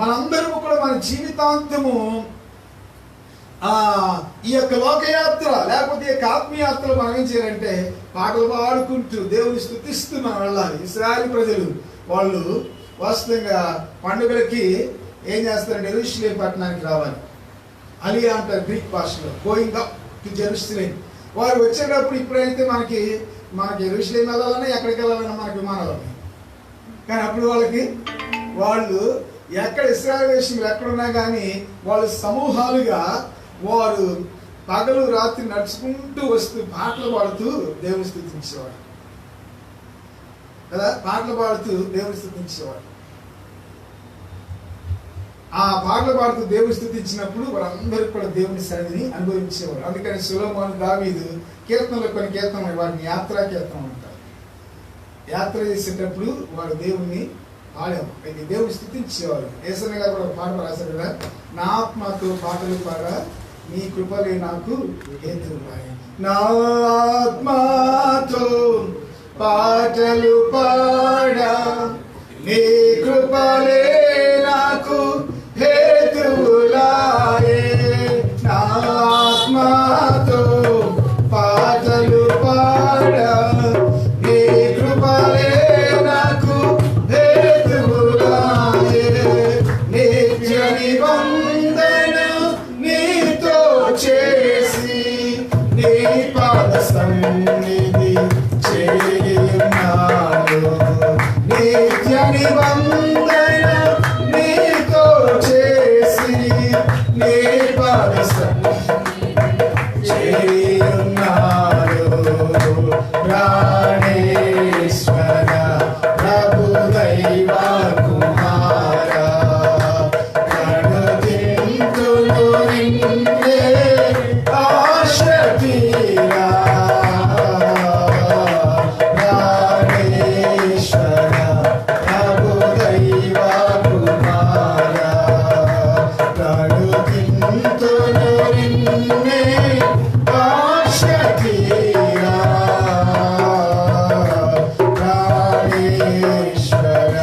మనందరము కూడా మన జీవితాంతము ఈ యొక్క లోకయాత్ర లేకపోతే ఈ యొక్క ఆత్మీయాత్రలో మనం ఏం చేయాలంటే పాటలు పాడుకుంటూ దేవుని స్తుతిస్తూ మనం వెళ్ళాలి. ఇశ్రాయేలు ప్రజలు వాళ్ళు వాస్తవంగా పండుగలకి ఏం చేస్తారంటే యెరూషలేము పట్టణానికి రావాలి. అలియా అంటారు గ్రీక్ భాషలో, గోయింగ్ అప్ టు జెరూసలేం. వారు వచ్చేటప్పుడు ఇప్పుడైతే మనకి యెరూషలేము వెళ్ళాలన్నా ఎక్కడికి వెళ్ళాలన్నా మనకి విమానాలు ఉన్నాయి. కానీ అప్పుడు వాళ్ళు ఎక్కడ ఇశ్రాయేలు దేశంలో ఎక్కడున్నా కానీ వాళ్ళు సమూహాలుగా వారు పగలు రాత్రి నడుచుకుంటూ వస్తూ పాటలు పాడుతూ దేవుని స్తుతించేవాడు కదా. పాటలు పాడుతూ దేవుని స్తుతించేవాడు. ఆ పాటలు పాడుతూ దేవుని స్థుతించినప్పుడు వారందరూ కూడా దేవుని సన్నిధిని అనుభవించేవారు. అందుకని సొలొమోను, దావీదు కీర్తనలు, కొన్ని కీర్తనలు వాటిని యాత్రా కీర్తనలు అంటారు. యాత్ర చేసేటప్పుడు వారు దేవుణ్ణి పాడాము, దేవుని స్థుతించేవారు. యేసయ్య గారు కూడా పాట రాశారు కదా, నా ఆత్మతో పాటలు పాడ నీ కృపలే నాకు హేతువులాయె. నా ఆత్మతో పాటలు పాడ నీ కృపలే నాకు హేతువులాయె. నా ఆత్మతో పాటలు పాడ నీ కృపలే నాకు హేతువులాయె. నిత్య నిబంధన నీతో చేసి నీ పాద సన్నిధి చేయున్నాను. నిత్య నిబంధన నీతో చేసి నీ పాద సన్నిధి చేయున్నాను. ప్రాణేశ్వర ప్రభు దైవ కుమార కనుతింతును నిన్నే ఆశ తీరా. ప్రాణేశ్వర ప్రభు దైవ కుమార కనుతింతును నిన్నే ఆశ తీరా. ప్రాణేశ్వర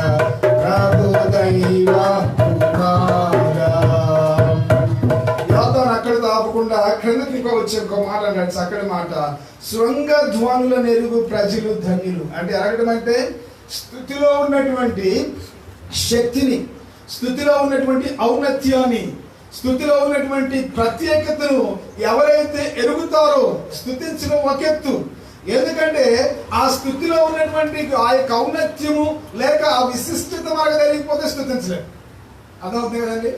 ప్రభు దైవ కుమార. యోధాను అక్కడ ఆపకుండా క్రిందకి వచ్చే ఒక మాట అన్నాడు, చక్కటి మాట. శృంగధ్వనుల నెరుగు ప్రజలు ధన్యులు. అంటే అరగడం అంటే స్తుతిలో ఉన్నటువంటి శక్తిని, స్థుతిలో ఉన్నటువంటి ఔన్నత్యాన్ని, స్థుతిలో ఉన్నటువంటి ప్రత్యేకతను ఎవరైతే ఎరుగుతారో స్థుతించడం ఒక ఎత్తు. ఎందుకంటే ఆ స్థుతిలో ఉన్నటువంటి ఆ యొక్క ఔన్నత్యము లేక ఆ విశిష్టత మనకు తెలియకపోతే స్థుతించలేము. అర్థమవుతుంది కదండి.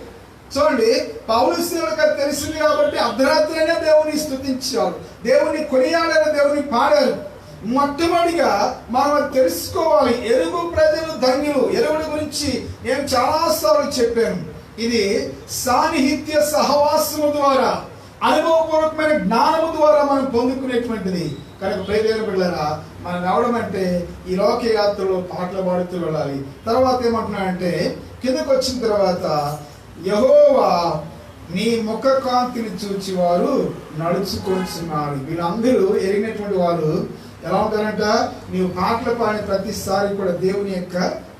చూడండి, పౌలు శీలకు తెలిసింది కాబట్టి అర్ధరాత్రైనా దేవుని స్తుతించారు, దేవుని కొనియాడారు, దేవుని పాడారు. మొట్టమొదటిగా మనం తెలుసుకోవాలి, ఎరుగు ప్రజలు ధన్యులు. ఎరుగుడి గురించి నేను చాలాసార్లు చెప్పాను. ఇది సాన్నిహిత్య సహవాసము ద్వారా, అనుభవపూర్వకమైన జ్ఞానము ద్వారా మనం పొందుకునేటువంటిది. కనుక ప్రియమైన బిడ్డలారా, మనం రావడం అంటే ఈ లోకయాత్రలో పాటలు పాడుతూ వెళ్ళాలి. తర్వాత ఏమంటున్నాడంటే కిందకు వచ్చిన తర్వాత, యెహోవా నీ ముఖ కాంతిని చూచి వారు నడుచుకొస్తున్నారు. వీళ్ళందరూ ఎరిగినటువంటి వాళ్ళు ఎలా ఉంటారంట, నీవు పాటలు పాడిన ప్రతిసారి కూడా దేవుని యొక్క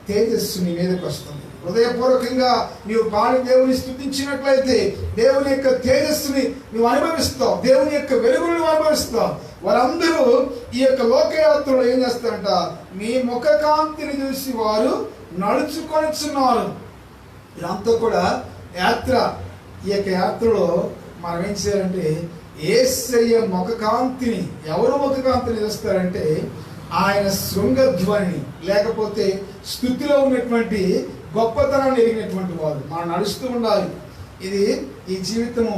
తేజస్సు నీ మీదకి వస్తుంది. హృదయపూర్వకంగా నీవు పాడి దేవుని స్తుతించినట్లయితే దేవుని యొక్క తేజస్సుని నువ్వు అనుభవిస్తావు, దేవుని యొక్క వెలుగును అనుభవిస్తావు. వారందరూ ఈ యొక్క లోకయాత్రలో ఏం చేస్తారంట, మీ ముఖ కాంతిని చూసి వారు నడుచుకొనిచున్నారు. ఇదంతా కూడా యాత్ర. ఈ యొక్క యాత్రలో మనం ఏం చేయాలంటే యేసయ్య ముఖ కాంతిని, ఎవరు ముఖ కాంతిని చూస్తారంటే ఆయన శృంగధ్వని లేకపోతే స్థుతిలో ఉన్నటువంటి గొప్పతనాన్ని ఎరిగినటువంటి వారు. మనం నడుస్తూ ఉండాలి. ఇది ఈ జీవితము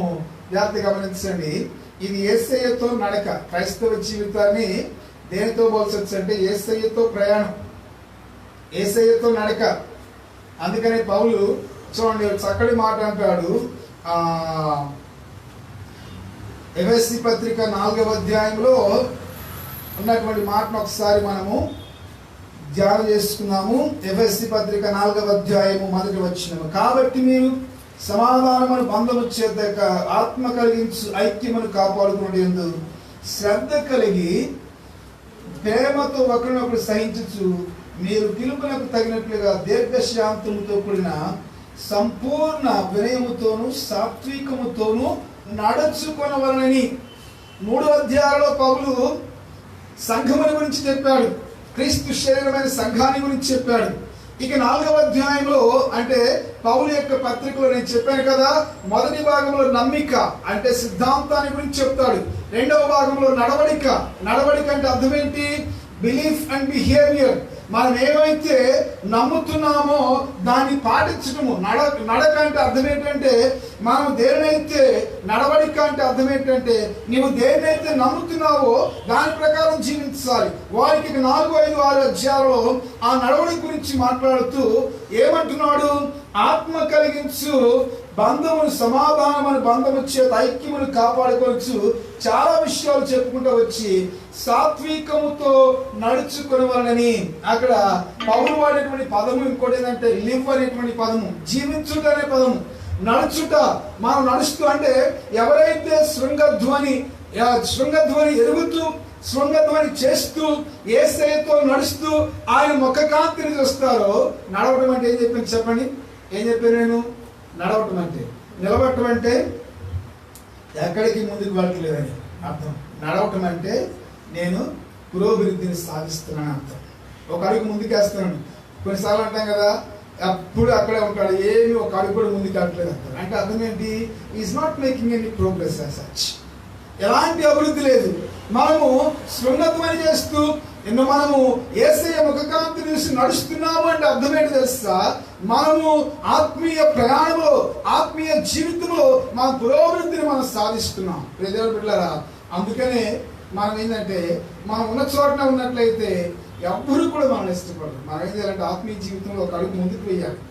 జాగ్రత్తగా గమనించండి. ఇది యేసయ్యతో నడక. క్రైస్తవ జీవితాన్ని దేనితో పోల్చొచ్చు అంటే యేసయ్యతో ప్రయాణం, యేసయ్యతో నడక. అందుకని పౌలు చూడండి చక్కటి మాట అంటాడు. ఎఫెసీ పత్రిక 4వ అధ్యాయంలో ఉన్నటువంటి మాటను ఒకసారి మనము ధ్యానం చేసుకుందాము. ఎఫెసీ పత్రిక 4వ అధ్యాయము 1వ వచనము. కాబట్టి మీరు సమాధానమును బంధము చేత ఆత్మ కలిగించు ఐక్యమును కాపాడుకునేందు శ్రద్ధ కలిగి ప్రేమతో ఒకరినొకరు సహించుచు మీరు పిలుపునకు తగినట్లుగా దీర్ఘశాంతముతో కూడిన సంపూర్ణ వినయముతోను సాత్వికముతోను నడుచుకొనవలనని. 3వ అధ్యాయంలో పౌలు సంఘముని గురించి చెప్పాడు, క్రీస్తు శరీరమైన సంఘాన్ని గురించి చెప్పాడు. ఇక 4వ అధ్యాయంలో అంటే పౌలు యొక్క పత్రికలో నేను చెప్పాను కదా, మొదటి భాగంలో నమ్మిక అంటే సిద్ధాంతాన్ని గురించి చెప్తాడు. 2వ భాగంలో నడవడిక. నడవడిక అంటే అర్థం ఏంటి? Belief and behaviour. మనం ఏమైతే నమ్ముతున్నామో దాన్ని పాటించడము. నడక అంటే అర్థం ఏంటంటే మనం దేన్నైతే, నడవడిక అంటే అర్థం ఏంటంటే నీవు దేన్నైతే నమ్ముతున్నావో దాని ప్రకారం జీవించాలి. వారికి 4, 5, 6 అధ్యాయాలలో ఆ నడవడిక గురించి మాట్లాడుతూ ఏమంటున్నాడు? ఆత్మ కలిగించు బంధమును సమాధానమైన బంధము చేత ఐక్యమును కాపాడుకోవచ్చు. చాలా విషయాలు చెప్పుకుంటూ వచ్చి సాత్వికముతో నడుచుకునేవాళ్ళని అక్కడ పౌలు వాడేటువంటి పదము ఇంకోటి ఏంటంటే లివ్ అనేటువంటి పదము, జీవించుట అనే పదము. నడుచుట, మనం నడుస్తూ అంటే ఎవరైతే శృంగధ్వని ఎరుగుతూ శృంగధ్వని చేస్తూ యేసయ్యతో నడుస్తూ ఆయన ముఖ కాంతిని చూస్తారో, నడవడం అంటే ఏం చెప్పింది చెప్పండి? ఏం చెప్పాను నేను? నడవటం అంటే, నిలబడటం అంటే ఎక్కడికి ముందుకు వెళ్ళట్లేదని అర్థం. నడవటం అంటే నేను పురోభివృద్ధిని సాధిస్తున్నాను అర్థం. ఒక అడుగు ముందుకేస్తున్నాను. కొన్నిసార్లు అంటాం కదా, అప్పుడు అక్కడే ఉంటాడు, ఏమి ఒక అడుగు కూడా ముందుకు వెళ్ళట్లేదు అంటారు. అంటే అర్థం ఏంటి? Is not making any progress as such. ఎలాంటి అభివృద్ధి లేదు. మనము శృంగత్వని చేస్తూ మనము యేసయ్య ముఖకాంతి చూసి నడుస్తున్నాము అంటే అర్థం ఏంటి తెలుసా? మనము ఆత్మీయ ప్రయాణంలో, ఆత్మీయ జీవితంలో మన పురోభివృద్ధిని మనం సాధిస్తున్నాం. ప్రజల బిడ్డలారా, అందుకనే మనం ఏంటంటే మనం ఉన్న చోటన ఉన్నట్లయితే ఎవ్వరూ కూడా మనం ఇష్టపడరు. మనం ఏం చేయాలంటే ఆత్మీయ జీవితంలో ఒక అడుగు ముందుకు వేయాలి,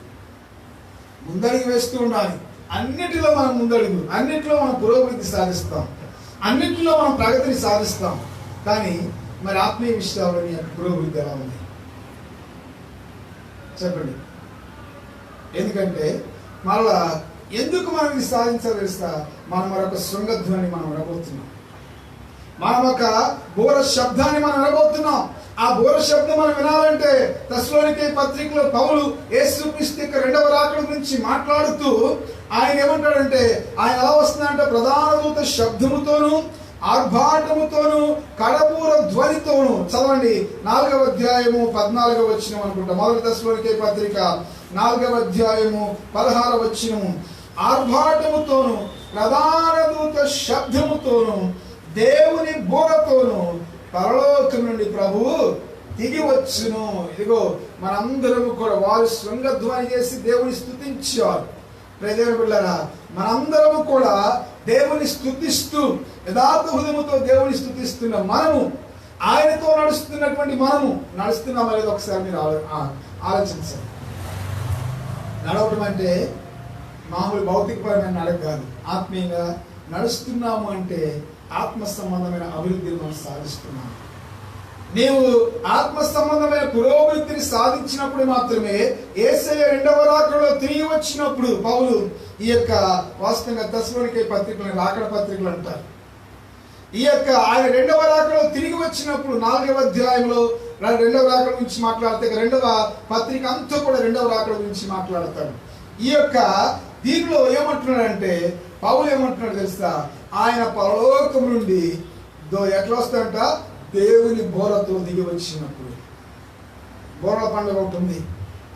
ముందడుగు వేస్తూ ఉండాలి. అన్నిటిలో మనం ముందడుగు, అన్నిటిలో మనం పురోభివృద్ధి సాధిస్తాం, అన్నిటిలో మనం ప్రగతిని సాధిస్తాం. కానీ మరి ఆత్మీయ విషయాల్లో పురోభివృద్ధి ఎలా ఉంది చెప్పండి? ఎందుకంటే మళ్ళా ఎందుకు మనం ఇది సాధించాలి తెలుసా? మనం మరొక శృంగధ్వని మనం వినబోతున్నాం, మనం ఒక బోర శబ్దాన్ని మనం వినబోతున్నాం. ఆ బోర శబ్దం మనం వినాలంటే తెస్సలోనికే పత్రికలో పౌలు యేసుక్రీస్తు యొక్క 2వ రాకడ గురించి మాట్లాడుతూ ఆయన ఏమంటాడంటే, ఆయన ఎలా వస్తుందంటే ప్రధాన దూత శబ్దముతోను ఆర్భాటముతోను కడబూర ధ్వనితోను. చదవండి 4వ అధ్యాయము 14వ వచనం అనుకుంటా. మొదటి తెస్సలోనికే పత్రిక 4వ అధ్యాయము 16వ వచనము. ఆర్భాటముతోను ప్రధాన దూత శబ్దముతోను దేవుని బోరతోను పరలోకం నుండి ప్రభువు దిగి వచ్చును. ఇదిగో మనందరము కూడా వారు శృంగధ్వని చేసి దేవుని స్తుతించారు. ప్రజల బిడ్డలారా, మనందరము కూడా దేవుని స్తుతిస్తూ యథార్థ హృదయముతో దేవుని స్తుతిస్తున్న మనము, ఆయనతో నడుస్తున్నటువంటి మనము నడుస్తున్నాం అనేది ఒకసారి మీరు ఆలోచించండి. నడవటం అంటే మామూలు భౌతికపరమైన నడక కాదు. ఆత్మీయంగా నడుస్తున్నాము అంటే ఆత్మ సంబంధమైన అభివృద్ధిని మనం సాధిస్తున్నాము. నీవు ఆత్మ సంబంధమైన పురోభివృద్ధిని సాధించినప్పుడు మాత్రమే యేసయ్య 2వ రాకడలో తిరిగి వచ్చినప్పుడు పౌలు ఈ యొక్క వాస్తవంగా తెస్సలోనికే పత్రికలను రాకడ పత్రికలు అంటారు. ఈ యొక్క ఆయన రెండవ రాకడలో తిరిగి వచ్చినప్పుడు 4వ అధ్యాయంలో రెండవ రాకడ గురించి మాట్లాడితే రెండవ పత్రిక అంతా కూడా రెండవ రాకడ గురించి మాట్లాడతాడు. ఈ యొక్క దీనిలో ఏమంటున్నాడంటే పౌలు ఏమంటున్నాడు తెలుసా, ఆయన పరలోకం నుండి ఎట్లా వస్తాడంట, దేవుని బోరతో దిగి వచ్చినప్పుడు. బోరల పండుగ ఒకటి ఉంది.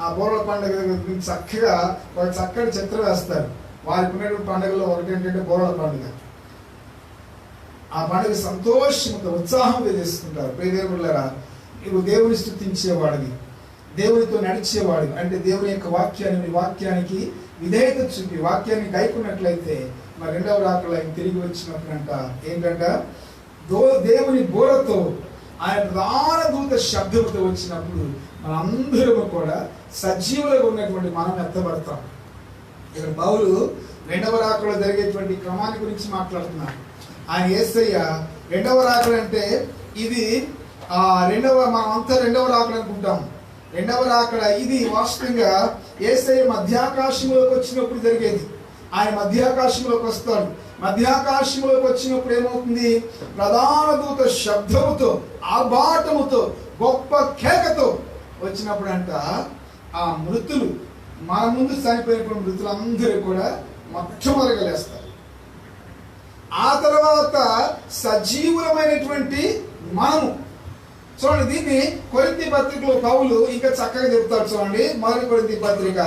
ఆ బోరల పండుగ గురించి చక్కగా ఒక చక్కటి చిత్రం వేస్తారు. వారికి ఉన్నటువంటి పండుగలో ఒకటి ఏంటంటే బోరల పండుగ. ఆ పండుగ సంతోషంతో ఉత్సాహంగా చేసుకుంటారు. ప్రియదేవులారా, నువ్వు దేవుని స్తుతించేవాడివి, దేవునితో నడిచేవాడు అంటే దేవుని యొక్క వాక్యానికి విధేయత చూపి వాక్యాన్ని గైకున్నట్లయితే మరి రెండవ రాకడలో ఆయన తిరిగి వచ్చినప్పుడంట ఏంటంట, దేవుని బోరతో ఆయన ప్రధాన దూత శబ్దంతో వచ్చినప్పుడు మనందరము కూడా సజీవులుగా ఉన్నటువంటి మనం ఎత్తబడతాం. ఇక్కడ పౌలు రెండవ రాకడలో జరిగేటువంటి క్రమాన్ని గురించి మాట్లాడుతున్నారు. ఆయన యేసయ్య రెండవ రాకడ అంటే ఇది మనం అంతా రెండవ రాకడ అనుకుంటాం. రెండవ రాకడ ఇది వాస్తవంగా యేసయ్య మధ్యాకాశంలోకి వచ్చినప్పుడు జరిగేది. ఆయన మధ్యాకాశంలోకి వస్తాడు. మధ్యాకాశంలోకి వచ్చినప్పుడు ఏమవుతుంది, ప్రధాన దూత శబ్దముతో ఆర్భాటముతో గొప్ప కేకతో వచ్చినప్పుడు అంట ఆ మృతులు మన ముందు చనిపోయినటువంటి మృతులందరూ కూడా మొట్టమొదటిగా లేస్తారు. ఆ తర్వాత సజీవులమైనటువంటి మనము చూడండి. దీన్ని కొరింథీ పత్రికలో పౌలు ఇంకా చక్కగా చెప్తాడు. చూడండి, మొదటి కొరింథీ పత్రిక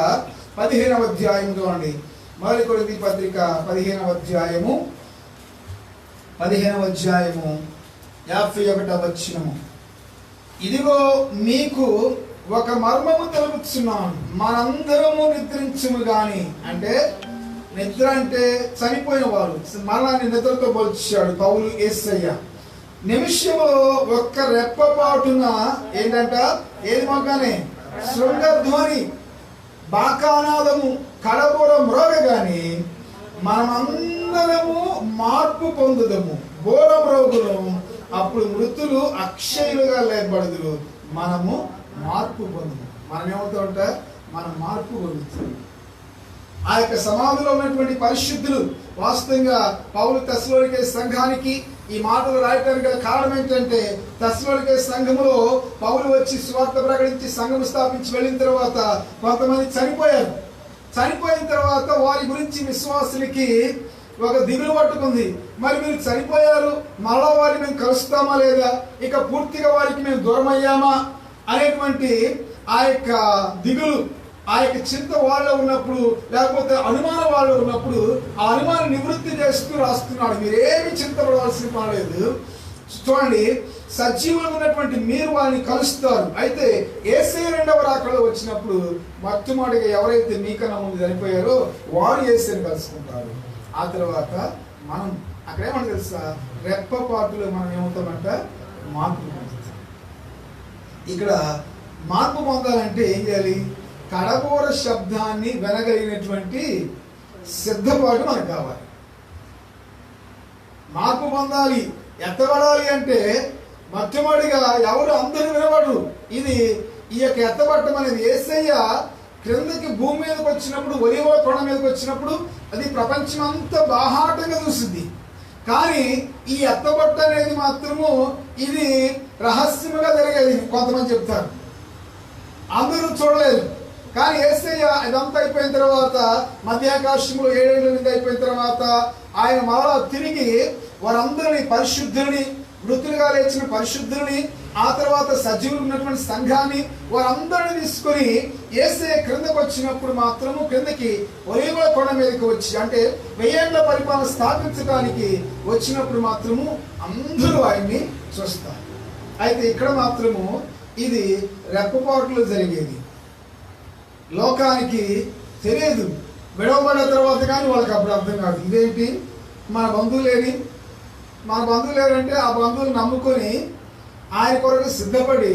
15వ అధ్యాయం చూడండి. మొదటి కొరింథీ పత్రిక 15వ అధ్యాయము 51వ వచనము. ఇదిగో మీకు ఒక మర్మము తెలుపుచున్నాను, మనందరము నిద్రించుము గాని. అంటే నిద్ర అంటే చనిపోయిన వారు, మరణాన్ని నిద్రతో పోల్చాడు పౌలు యేసయ్య. నిమిషంలో ఒక్క రెప్పపాటున ఏంటంట, ఏది మొక్కనే శృంగధ్వని బాకానాదము కడబోర మ్రోగగాని మనమందరము మార్పు పొందుదము, బోర మ్రోగులము. అప్పుడు మృతులు అక్షయులుగా లేపబడుదురు, మనము మార్పు పొందుము. మనం ఏమవుతామంట, మనం మార్పు పొందుతాం. ఆ యొక్క సమాధిలో ఉన్నటువంటి పరిశుద్ధులు వాస్తవంగా పౌలు తెస్సలోనికే సంఘానికి ఈ మాటలు రాయటానికి గల కారణం ఏంటంటే, తెస్సలోనికే సంఘములో పౌలు వచ్చి సువార్త ప్రకటించి సంఘము స్థాపించి వెళ్ళిన తర్వాత కొంతమంది చనిపోయారు. చనిపోయిన తర్వాత వారి గురించి విశ్వాసులకి ఒక దిగులు పట్టుకుంది. మరి మీరు చనిపోయారు, మళ్ళా వారిని మేము కలుస్తామా లేదా, ఇక పూర్తిగా వారికి మేము దూరం అయ్యామా అనేటువంటి ఆ యొక్క దిగులు, ఆ యొక్క చింత వాళ్ళు ఉన్నప్పుడు, లేకపోతే అనుమానం వాళ్ళు ఉన్నప్పుడు ఆ అనుమానం నివృత్తి చేస్తూ రాస్తున్నాడు. మీరేమి చింతపడవలసిన పడలేదు. చూడండి, సజీవులు ఉన్నటువంటి మీరు వారిని కలుస్తారు. అయితే యేసయ్య రెండవ రాకడలో వచ్చినప్పుడు మొట్టమొదటిగా ఎవరైతే మీకన్నా ముందు చనిపోయారో వారు యేసయ్యని కలుసుకుంటారు. ఆ తర్వాత మనం అక్కడ ఏమంటే తెలుసా, రెప్పపాటులో మనం ఏమవుతామంట, మార్పు పొందుతాం. ఇక్కడ మార్పు పొందాలంటే ఏం చేయాలి, కడబోర శబ్దాన్ని వినగలిగినటువంటి సిద్ధపాటు మనకు కావాలి. మార్పు పొందాలి, ఎత్తబడాలి అంటే మొట్టమొదటిగా ఎవరు అందరూ వినబడరు. ఇది ఈ యొక్క ఎత్తబడటం అనేది యేసయ్య క్రిందకి భూమి మీదకి వచ్చినప్పుడు, ఒలివ కొండ మీదకి వచ్చినప్పుడు అది ప్రపంచం అంతా బాహాటంగా చూసింది. కానీ ఈ ఎత్తబట్ట అనేది మాత్రము ఇది రహస్యముగా జరిగేది. కొంతమంది చెప్తారు, అందరూ చూడలేదు. కానీ యేసయ్య ఇదంతా అయిపోయిన తర్వాత మధ్యాకాశంలో 7 ఏళ్ళ నుండి అయిపోయిన తర్వాత ఆయన మరలా తిరిగి వారందరినీ పరిశుద్ధులని, మృతులుగా లేచిన పరిశుద్ధులని, ఆ తర్వాత సజీవులు ఉన్నటువంటి సంఘాన్ని వారందరినీ తీసుకొని యేసయ్య క్రిందకు వచ్చినప్పుడు మాత్రము క్రిందకి ఒలీవ కొండ మీదకి వచ్చి, అంటే 1000 ఏళ్ల పరిపాలన స్థాపించడానికి వచ్చినప్పుడు మాత్రము అందరూ ఆయన్ని చూస్తారు. అయితే ఇక్కడ మాత్రము ఇది రెప్పపాటులో జరిగేది. లోకానికి తెలియదు, విడవబడిన తర్వాత కానీ వాళ్ళకి అప్పుడు అర్థం కాదు. ఇదేంటి, మన బంధువులేని, మన బంధువులు లేరంటే ఆ బంధువులు నమ్ముకొని ఆయన కొరకు సిద్ధపడి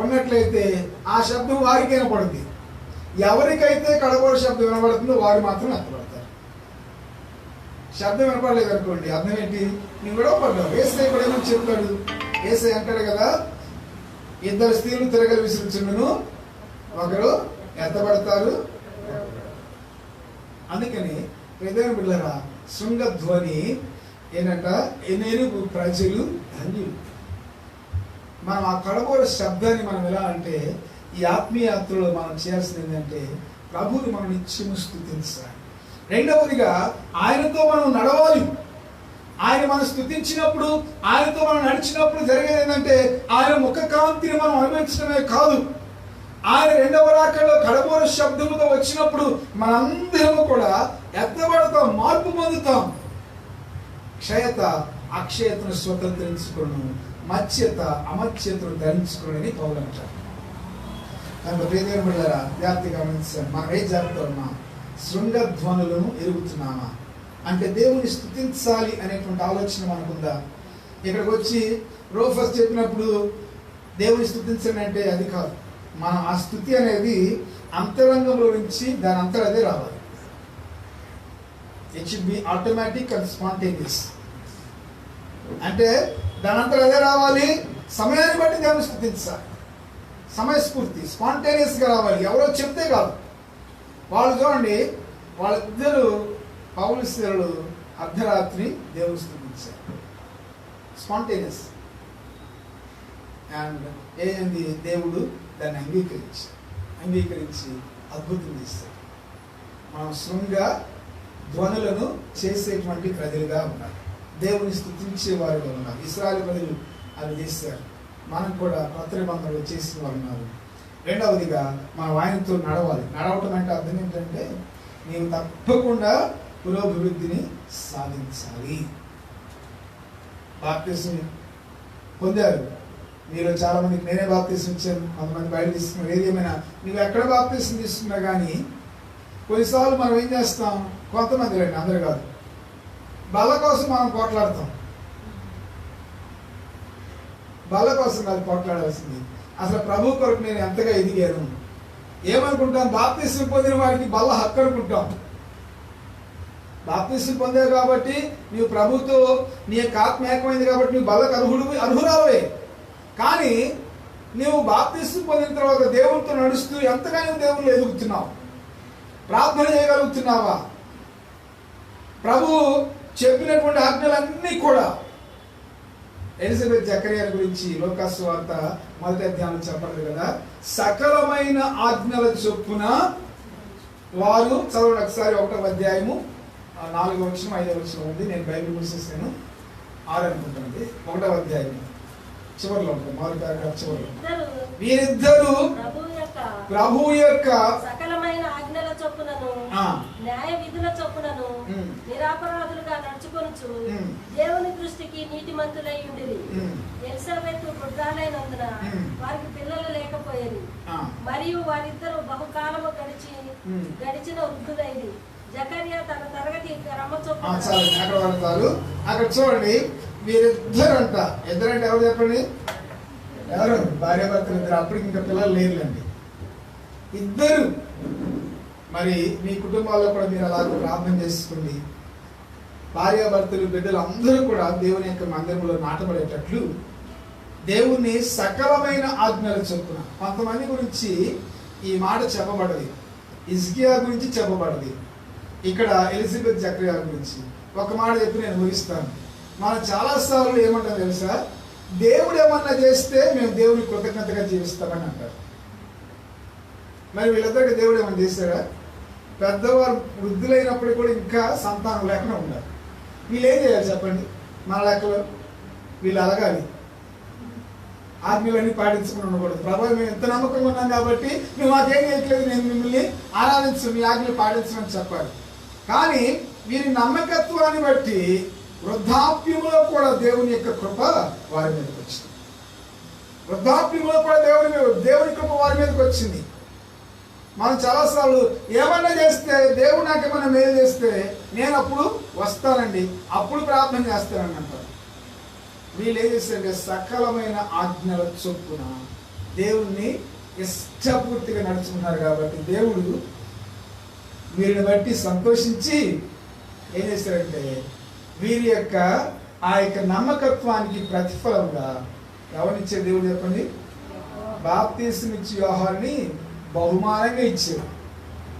ఉన్నట్లయితే ఆ శబ్దం వారికి వినపడుతుంది. ఎవరికైతే కడబోర శబ్దం వినపడుతుందో వారు మాత్రం ఎత్తబడతారు. శబ్దం వినపడలేదు అనుకోండి, అర్థం ఏంటి, నువ్వు విడవపడ్డావు. యేసయ్య కూడా ఏమని చెప్తాడు, యేసయ్య అంటాడు కదా, 2 స్త్రీలు తిరగలి విసిరించుండును, ఒకరు ఎత్తబడతారు. అందుకని హృదయం బిడ్డలారా, శృంగధ్వని ఏంటంట, ఎనెరుగు ప్రజలు ధన్యులు. మనం ఆ కడబోర శబ్దాన్ని మనం ఎలా అంటే, ఈ ఆత్మీయ యాత్రలో మనం చేయాల్సింది ఏంటంటే ప్రభువుని మనం నిత్యము స్తుతించాలి. రెండవదిగా ఆయనతో మనం నడవాలి. ఆయన మనం స్తుతించినప్పుడు, ఆయనతో మనం నడిచినప్పుడు జరిగేది ఏంటంటే ఆయన ముఖ కాంతిని మనం అనుభవించడమే కాదు, ఆయన రెండవ రాకడలో కడబోర శబ్దముతో వచ్చినప్పుడు మనందరము కూడా ఎత్తబడతాం, మార్పు పొందుతాం. క్షయత అక్షయతను స్వతంత్రించుకును, మత్స్యత అమత్స్యతను ధరించుకుని పౌలు అంటారు. కనుక ప్రియదేవుని బిడ్డలారా, జాగ్రత్తగా గమనించాను. మనం ఏం జరుగుతామా? శృంగధ్వనులను ఎరుగుతున్నామా అంటే దేవుని స్తుతించాలి అనేటువంటి ఆలోచన మనకుందా? ఇక్కడికి వచ్చి రోఫస్ చెప్పినప్పుడు దేవుని స్తుతించండి అంటే అది కాదు. మనం ఆ స్తుతి అనేది అంతరంగంలో నుంచి దాని అంతటా అదే రావాలి. It should be automatic and spontaneous. అంటే దాని అంతటా అదే రావాలి. సమయాన్ని బట్టి దేవుని స్తుతించాలి. సమయస్ఫూర్తి స్పాంటేనియస్గా రావాలి. ఎవరో చెప్తే కాదు. వాళ్ళు చూడండి, వాళ్ళిద్దరూ పౌలు శీలలు అర్ధరాత్రి దేవుని స్తుతించారు. స్పాంటేనియస్. అండ్ ఏంది, దేవుడు దాన్ని అంగీకరించి అద్భుతం చేశారు. మనం శృంగ ధ్వనులను చేసేటువంటి ప్రజలుగా ఉన్నారు. దేవుని స్తుతించే వారుగా ఉన్నారు. ఇశ్రాయేలు ప్రజలు అది చేశారు. మనం కూడా కొత్త నిబంధనలు చేసిన వారు ఉన్నారు. రెండవదిగా మనం ఆయనతో నడవాలి. నడవటం అంటే అర్థం ఏంటంటే నీవు తప్పకుండా పురోభివృద్ధిని సాధించాలి. బాప్తిసం పొందారు మీలో చాలా మందికి. నేనే బాప్తిసం ఇచ్చాను, కొంతమంది బయట తీసుకున్నారు. ఏదేమైనా నువ్వు ఎక్కడ బాప్తిసం తీసుకున్నా కానీ కొన్నిసార్లు మనం ఏం చేస్తాం, కొంతమంది రండి, అందరు కాదు, బల్ల కోసం మనం పోట్లాడతాం. బల్ల కోసం కాదు పోట్లాడాల్సింది, అసలు ప్రభు కొరకు నేను ఎంతగా ఎదిగాను ఏమనుకుంటాను. బాప్తిసం పొందిన వారికి బల్ల హక్కు అనుకుంటాం. బాప్తిసం పొందావు కాబట్టి నీవు ప్రభుతో నీ యొక్క ఆత్మ ఏకమైంది కాబట్టి నువ్వు బల్లకు అర్హురాలవే. కానీ నువ్వు బాప్తిసం పొందిన తర్వాత దేవునితో నడుస్తూ ఎంతగా నువ్వు దేవుళ్ళు ఎదుగుతున్నావు? ప్రార్థన చేయగలుగుతున్నావా? ప్రభు చెప్పినటువంటి ఆజ్ఞలన్నీ కూడా, ఎలిజబెత్ జకరియా గురించి లోకాసు వార్త 1వ అధ్యాయం చెప్పలేదు కదా, సకలమైన ఆజ్ఞల చొప్పున వారు చదవండి ఒకసారి. 1వ అధ్యాయము 4వ వచనం 5వ వచనం ఉంది. నేను బైబిల్ మూసేసాను, 6 అనుకుంటున్నది. 1వ అధ్యాయం చివరిలో ఉంటుంది, మొదటి పారాగ్రాఫ్ చివరిలో. వీరిద్దరూ ప్రభు యొక్క సకలమైన ఆజ్ఞల చొప్పునను న్యాయ విధుల చొప్పునను నిరాపరాధులుగా నడుచుకొనుచు దేవుని దృష్టికి నీతిమంతులై ఉండిరి. ఎలిజబెత్ వృద్ధాలైనందున వారికి పిల్లలు లేకపోయేది, మరియు వారిద్దరూ బహుకాలము గడిచిన వృద్ధులైది. జకర్యా తన తరగతి క్రమ చొప్పున. అక్కడ చూడండి, వీరిద్దరంట. ఇద్దరంటే ఎవరు చెప్పండి? ఎవరు? భార్యాభర్తలు ఇద్దరు. అప్పటికి ఇంకా పిల్లలు లేరులేండి, ఇద్దరు. మరి మీ కుటుంబాల్లో కూడా మీరు అలా ప్రార్థన చేసుకోండి. భార్యాభర్తలు బిడ్డలు అందరూ కూడా దేవుని యొక్క మందిరంలో నాటబడేటట్లు దేవుని సకలమైన ఆజ్ఞల చొప్పున. కొంతమంది గురించి ఈ మాట చెప్పబడది, హిజ్కియా గురించి చెప్పబడది. ఇక్కడ ఎలిజబెత్ జకరియా గురించి ఒక మాట చెప్పి నేను ముగిస్తాను. మనం చాలాసార్లు ఏమంటాం తెలుసా? దేవుడు ఏమన్నా చేస్తే మేము దేవుని కృతజ్ఞతగా జీవిస్తామని అంటారు. మరి వీళ్ళందరికీ దేవుడు ఏమన్నా చేశాడా? పెద్దవారు వృద్ధులైనప్పుడు కూడా ఇంకా సంతానం లేకుండా ఉన్నారు. వీళ్ళు ఏం చేయాలి చెప్పండి? మన లెక్కలో వీళ్ళు అలగాలి, ఆజ్ఞలన్నీ పాటించుకుని ఉండకూడదు. ప్రభావం మేము ఎంత నమ్మకంగా ఉన్నాం కాబట్టి మేము మాకేం చేయట్లేదు, నేను మిమ్మల్ని ఆరాధించు, మీ ఆజ్ఞలు పాటించమని చెప్పాలి. కానీ వీరి నమ్మకత్వాన్ని బట్టి వృద్ధాప్యంలో కూడా దేవుని యొక్క కృప వారి మీదకి వచ్చింది. వృద్ధాప్యంలో కూడా దేవుని కృప వారి మీదకి వచ్చింది. మనం చాలాసార్లు ఏమన్నా చేస్తే, దేవుడు నాకేమన్నా మేలు చేస్తే నేను అప్పుడు వస్తానండి, అప్పుడు ప్రార్థన చేస్తానని అంటారు. వీళ్ళు ఏం చేస్తారంటే సకలమైన ఆజ్ఞల చొప్పున దేవుణ్ణి ఇష్టపూర్తిగా నడుచుకున్నారు కాబట్టి దేవుడు వీరిని బట్టి సంతోషించి ఏం చేశారంటే వీరి యొక్క ఆ యొక్క నమ్మకత్వానికి ప్రతిఫలంగా ఎవరినిచ్చే దేవుడు చెప్పండి? బాప్తీసం ఇచ్చి యోహాన్ని బహుమానంగా ఇచ్చారు.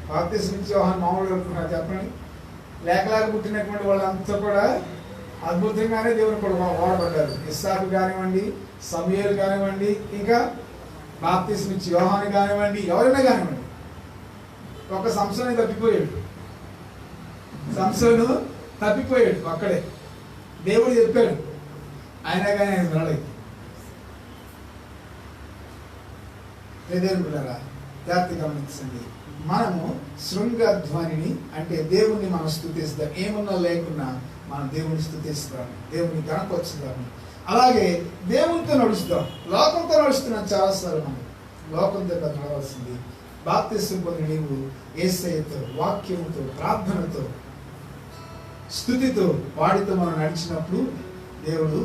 బాప్తీసం ఇచ్చి యోహాన్ని మామూలుగా అనుకున్నారు చెప్పండి. లేకలాగా పుట్టినటువంటి వాళ్ళంతా కూడా అద్భుతంగానే దేవుని కూడా వాడబడ్డారు. ఇస్సాకు కానివ్వండి, సమూయేలు కానివ్వండి, ఇంకా బాప్తిస్మం ఇచ్చి యోహాను కానివ్వండి, ఎవరైనా కానివ్వండి. ఒక సంసోను తప్పిపోయాడు, సంసోను తప్పిపోయాడు అక్కడే. దేవుడు చెప్పాడు, అయినా కానీ ఆయన వినలేదు. దేవుని పిల్లరా జాగ్రత్త గమనించండి. మనము శృంగధ్వనిని అంటే దేవుణ్ణి మనం స్తుతిస్తాం. ఏమున్నా లేకున్నా మనం దేవుని స్తుతిస్తాం, దేవుని గణపరుచుతాము. అలాగే దేవునితో నడుస్తాం. లోకంతో నడుస్తున్నాం చాలాసార్లు. మనం లోకంతో నడవలసింది బాప్తిస్మం పొందిన నీవు యేసయ్యతో, వాక్యముతో, ప్రార్థనతో, స్తుతితో, వాడితో మనం నడిచినప్పుడు దేవుడు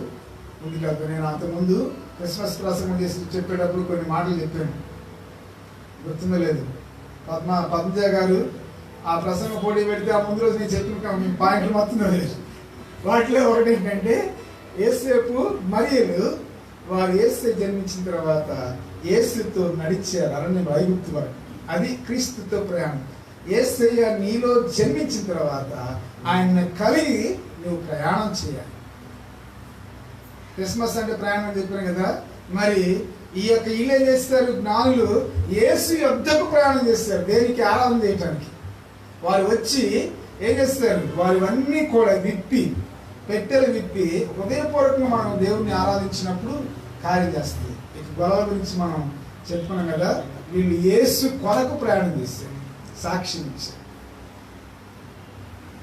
ముందుకు. నేను అంతకుముందు క్రిస్మస్ ప్రసంగం చేసి చెప్పేటప్పుడు కొన్ని మాటలు చెప్పాను, గుర్తుందో లేదు. పద్మజ గారు ఆ ప్రసంగ పోటీ పెడితే ఆ ముందు రోజు నేను చెప్పిన పాయింట్లు మొత్తం లేదు. వాటిలో ఒకటి ఏంటంటే, యేసేపు మరియలు వారు యేసు జన్మించిన తర్వాత యేసుతో నడిచారు అరణ్యం, ఐగుప్తు వరకు. అది క్రీస్తుతో ప్రయాణం. యేసయ్య నీలో జన్మించిన తర్వాత ఆయన కలిగి నువ్వు ప్రయాణం చేయాలి. క్రిస్మస్ అంటే ప్రయాణం చెప్పాను కదా. మరి ఈ యొక్క వీళ్ళు ఏం చేస్తారు, జ్ఞానులు యేసు యొద్దకు ప్రయాణం చేస్తారు దేనికి? ఆరాధన చేయటానికి. వారు వచ్చి ఏం చేస్తారు, వారివన్నీ కూడా విప్పి, పెట్టెలు విప్పి హృదయపూర్వకంగా మనం దేవుణ్ణి ఆరాధించినప్పుడు కార్యం చేస్తుంది. ఇక గొడవ గురించి మనం చెప్పుకున్నాం కదా. వీళ్ళు యేసు కొరకు ప్రయాణం చేస్తారు, సాక్ష్యం ఇచ్చారు.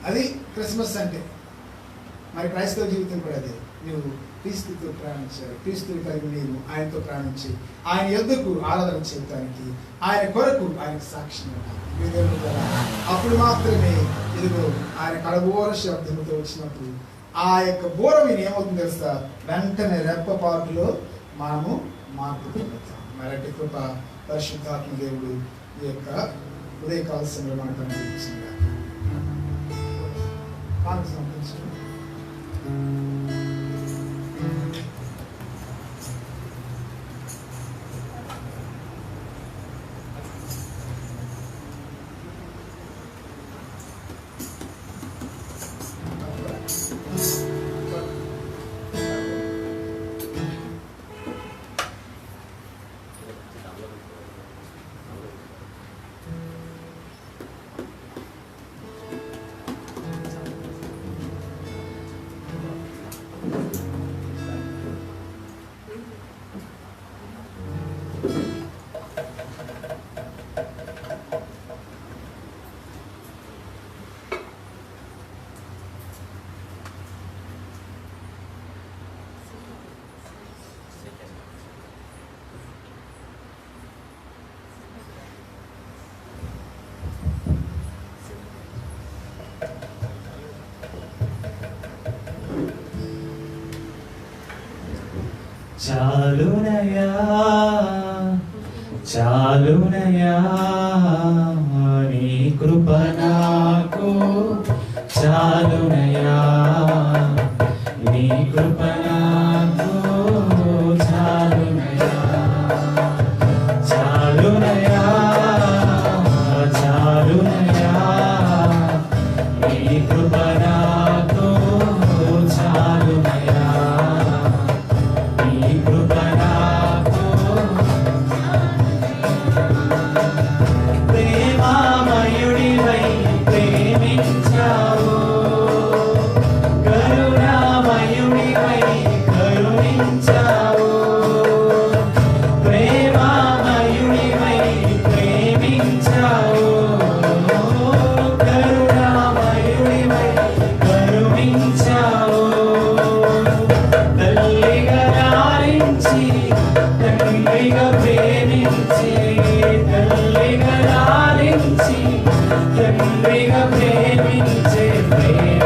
అది క్రిస్మస్ అంటే. మరి క్రైస్తవ జీవితం కూడా అదే. నువ్వు క్రీస్తుతో ప్రయాణించారు, క్రీస్తుని కలిగి నీవు ఆయనతో ప్రయాణించి ఆయన యొద్దకు ఆరాధన చేయడానికి, ఆయన కొరకు ఆయనకు సాక్ష్యం అప్పుడు మాత్రమే ఇదిగో ఆయన కడబోర శబ్దంతో వచ్చినప్పుడు ఆ యొక్క బోర మీరు ఏమవుతుంది తెలుసా, వెంటనే రెప్పపాటులో మనము మార్పు పొందుతాం. మరటి కృప పరిశుద్ధాత్మ దేవుడు ఈ యొక్క ఉదయకాల సమయంలో మనకు అనుగ్రహించింది. చాలునయా చాలునయా నీ కృప నాకు చాలునయా నీ కృప నాకు చాలునయా చాలునయా చాలునయా నీ కృప నాకు చాలునయా ప్రేమామయుడివై ప్రేమించావు, కరుణామయుడివై కరుణించావు. ప్రేమామయుడివై ప్రేమించావు, కరుణామయుడివై కరుణించావు. తల్లిగా లాలించి తండ్రిగా ప్రేమించి, తల్లిగా లాలించి తండ్రిగా ప్రేమించే ప్రేమ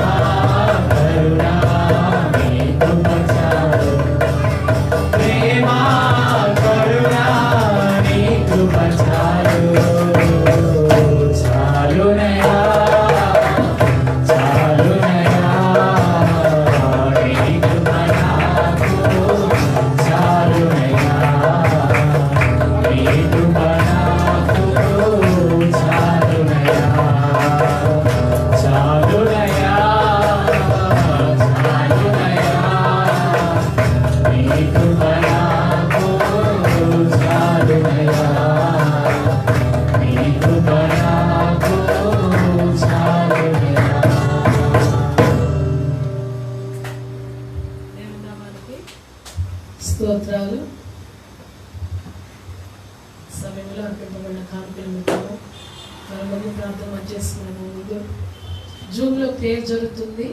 కరుణ నీ కృప చాలు. ప్రేమ కరుణ నీ కృప చాలు. చాలునయా చాలునయా నీ కృప నాకు చాలునయా సమయంలో అర్పింపబడిన కానుకల నిమిత్తము మనము ప్రార్థన చేసుకున్నాము. ముందు జూమ్లో ప్రేయర్ జరుగుతుంది.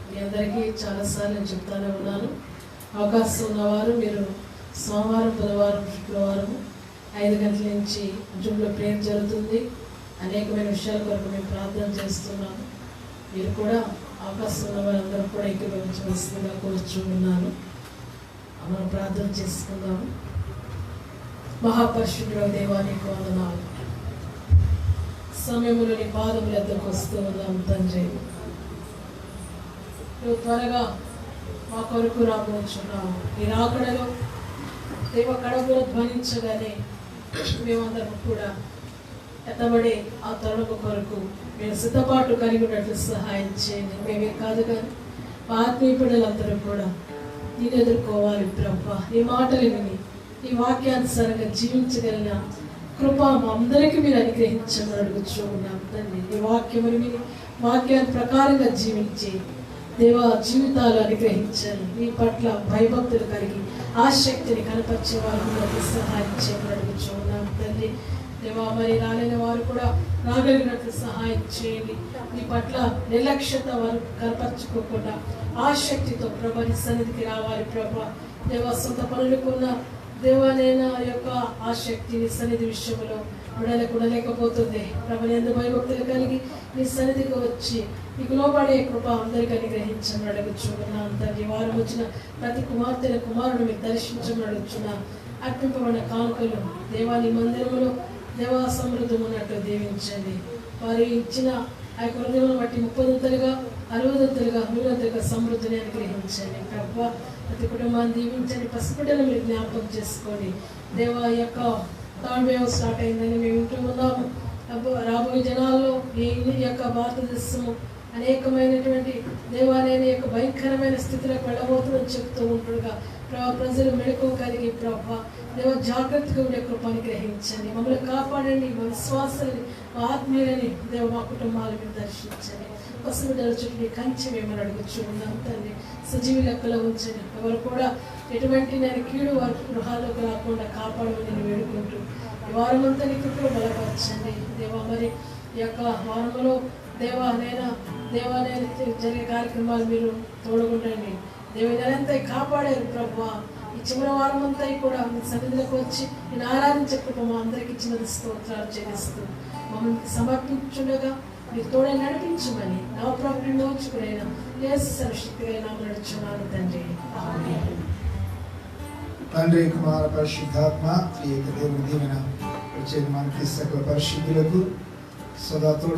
మీ అందరికీ చాలాసార్లు నేను చెప్తానే ఉన్నాను. అవకాశం ఉన్నవారు మీరు సోమవారం, బుధవారం, శుక్రవారం 5 గంటల నుంచి జూమ్లో ప్రేయర్ జరుగుతుంది. అనేకమైన విషయాల కొరకు మేము ప్రార్థన చేస్తున్నాము. మీరు కూడా అవకాశం ఉన్న వారందరూ కూడా ఏకీభవించవలసిందిగా కోరుచున్నాను. మనం ప్రార్థన చేసుకుందాము. మహాపరిశుద్ధుడైన దేవానికి వందనాలు. సమయంలో నీ పాదముల వద్దకు వస్తూ ఉన్నాము తండ్రి. నువ్వు త్వరగా మా కొరకు రాబోచున్నావు. నీ రాకడలో దేవ కడపలో ధ్వనించగానే మేమందరం కూడా ఎత్తబడి ఆ తరుణము కొరకు మేము సిద్ధపాటు కలిగి ఉన్నట్లు సహాయం చేయండి. మేమే కాదు కానీ మా ఆత్మీయ బిడ్డలందరూ కూడా నేను ఎదుర్కోవాలి ప్రభా. నీ మాటలు విని ఈ వాక్యానుసారంగా జీవించగలిగిన కృప మా అందరికీ మీరు అనుగ్రహించమని అడుగుచూ ఉన్నాం తండ్రి. ఈ వాక్యముని విని వాక్యాన్ని ప్రకారంగా జీవించి దేవ జీవితాలు అనుగ్రహించాలి. నీ పట్ల భయభక్తులు కలిగి ఆ శక్తిని కనపరిచే వారికి సహాయం చేయమని అడుగుచూ ఉన్నాం తండ్రి. దేవా మరి రాలేని వారు కూడా రాగలిగినట్లు సహాయం చేయండి. నీ పట్ల నిర్లక్ష్యత వారు కనపరచుకోకుండా ఆ శక్తితో ప్రభా నీ సన్నిధికి రావాలి ప్రభా. దేవా సొంత పనులకున్న దేవానైనా యొక్క ఆ శక్తిని సన్నిధి విషయంలో ఉండలేకపోతుంది ప్రభు. ఎందు భయభక్తులు కలిగి నీ సన్నిధికి వచ్చి నీకు లోబడే కృప అందరికీ అనుగ్రహించమని అడుగుచున్నాను తండ్రి. వారు వచ్చిన ప్రతి కుమార్తెల కుమారుడు మీరు దర్శించమని అడుగుచున్నా. అర్పింపబడిన కానుకలు దేవాని మందిరములో దేవా సమృద్ధం ఉన్నట్టు దీవించండి. వారు ఇచ్చిన ఆ యొక్క హృదయం బట్టి 30 60 100 సమృద్ధిని అనుగ్రహించండి ప్రభు. ప్రతి కుటుంబాన్ని దీవించండి. పసిబిడ్డలు మీరు జ్ఞాపకం చేసుకోండి దేవా. యొక్క థర్డ్ వేవ్ స్టార్ట్ అయిందని మేము వింటూ ఉన్నాము. రాబోయే జనాల్లో ఈ యొక్క భారతదేశము అనేకమైనటువంటి దేవాలయాన్ని యొక్క భయంకరమైన స్థితిలోకి వెళ్ళబోతుందని చెప్తూ ఉంటుండగా ప్రభా ప్రజలు మెళకువ కలిగి ప్రభా దేవ జాగ్రత్తగా ఉండే కృపని గ్రహించండి. మమ్మల్ని కాపాడండి. మా విశ్వాసాలని మా ఆత్మీయులని దేవ మా కుటుంబాలను మీరు దర్శించండి. పసిబిడ్డల చుట్టూ కంచి మేము అడుగుచూ ఉన్నాం తండ్రి. సజీవి లెక్కలో ఉంచండి. ఎవరు కూడా ఎటువంటి నేను కీడు వారి గృహాల్లోకి రాకుండా కాపాడమని నేను వేడుకుంటూ ఈ వారమంతా నీ కృపలో బలపరచండి దేవా. మరి ఈ యొక్క వారంలో దేవాలైనా జరిగే కార్యక్రమాలు మీరు తోడుకుంటండి దేవ. నెలంతా కాపాడారు ప్రభా. ఈ చివరి వారం అంతా కూడా మీ సన్నిధిలోకి వచ్చి నేను ఆరాధించే కృప మా అందరికి ఇచ్చినది స్తోత్రాలు చెల్లిస్తూ మమ్మల్ని సమర్పించుండగా మీరు తోడే నడిపించమని నా ప్రభుని నోచుకునైనా యేసు సర్వశక్తిగా నామమున నడుచున్నాను తండ్రి. ఆమేన్. తండ్రి, కుమార, పరిశుద్ధాత్మ త్రియేక దేవుని దీవెన వచ్చేది మనకి సకల పరిశుద్ధులకు సదా తోడే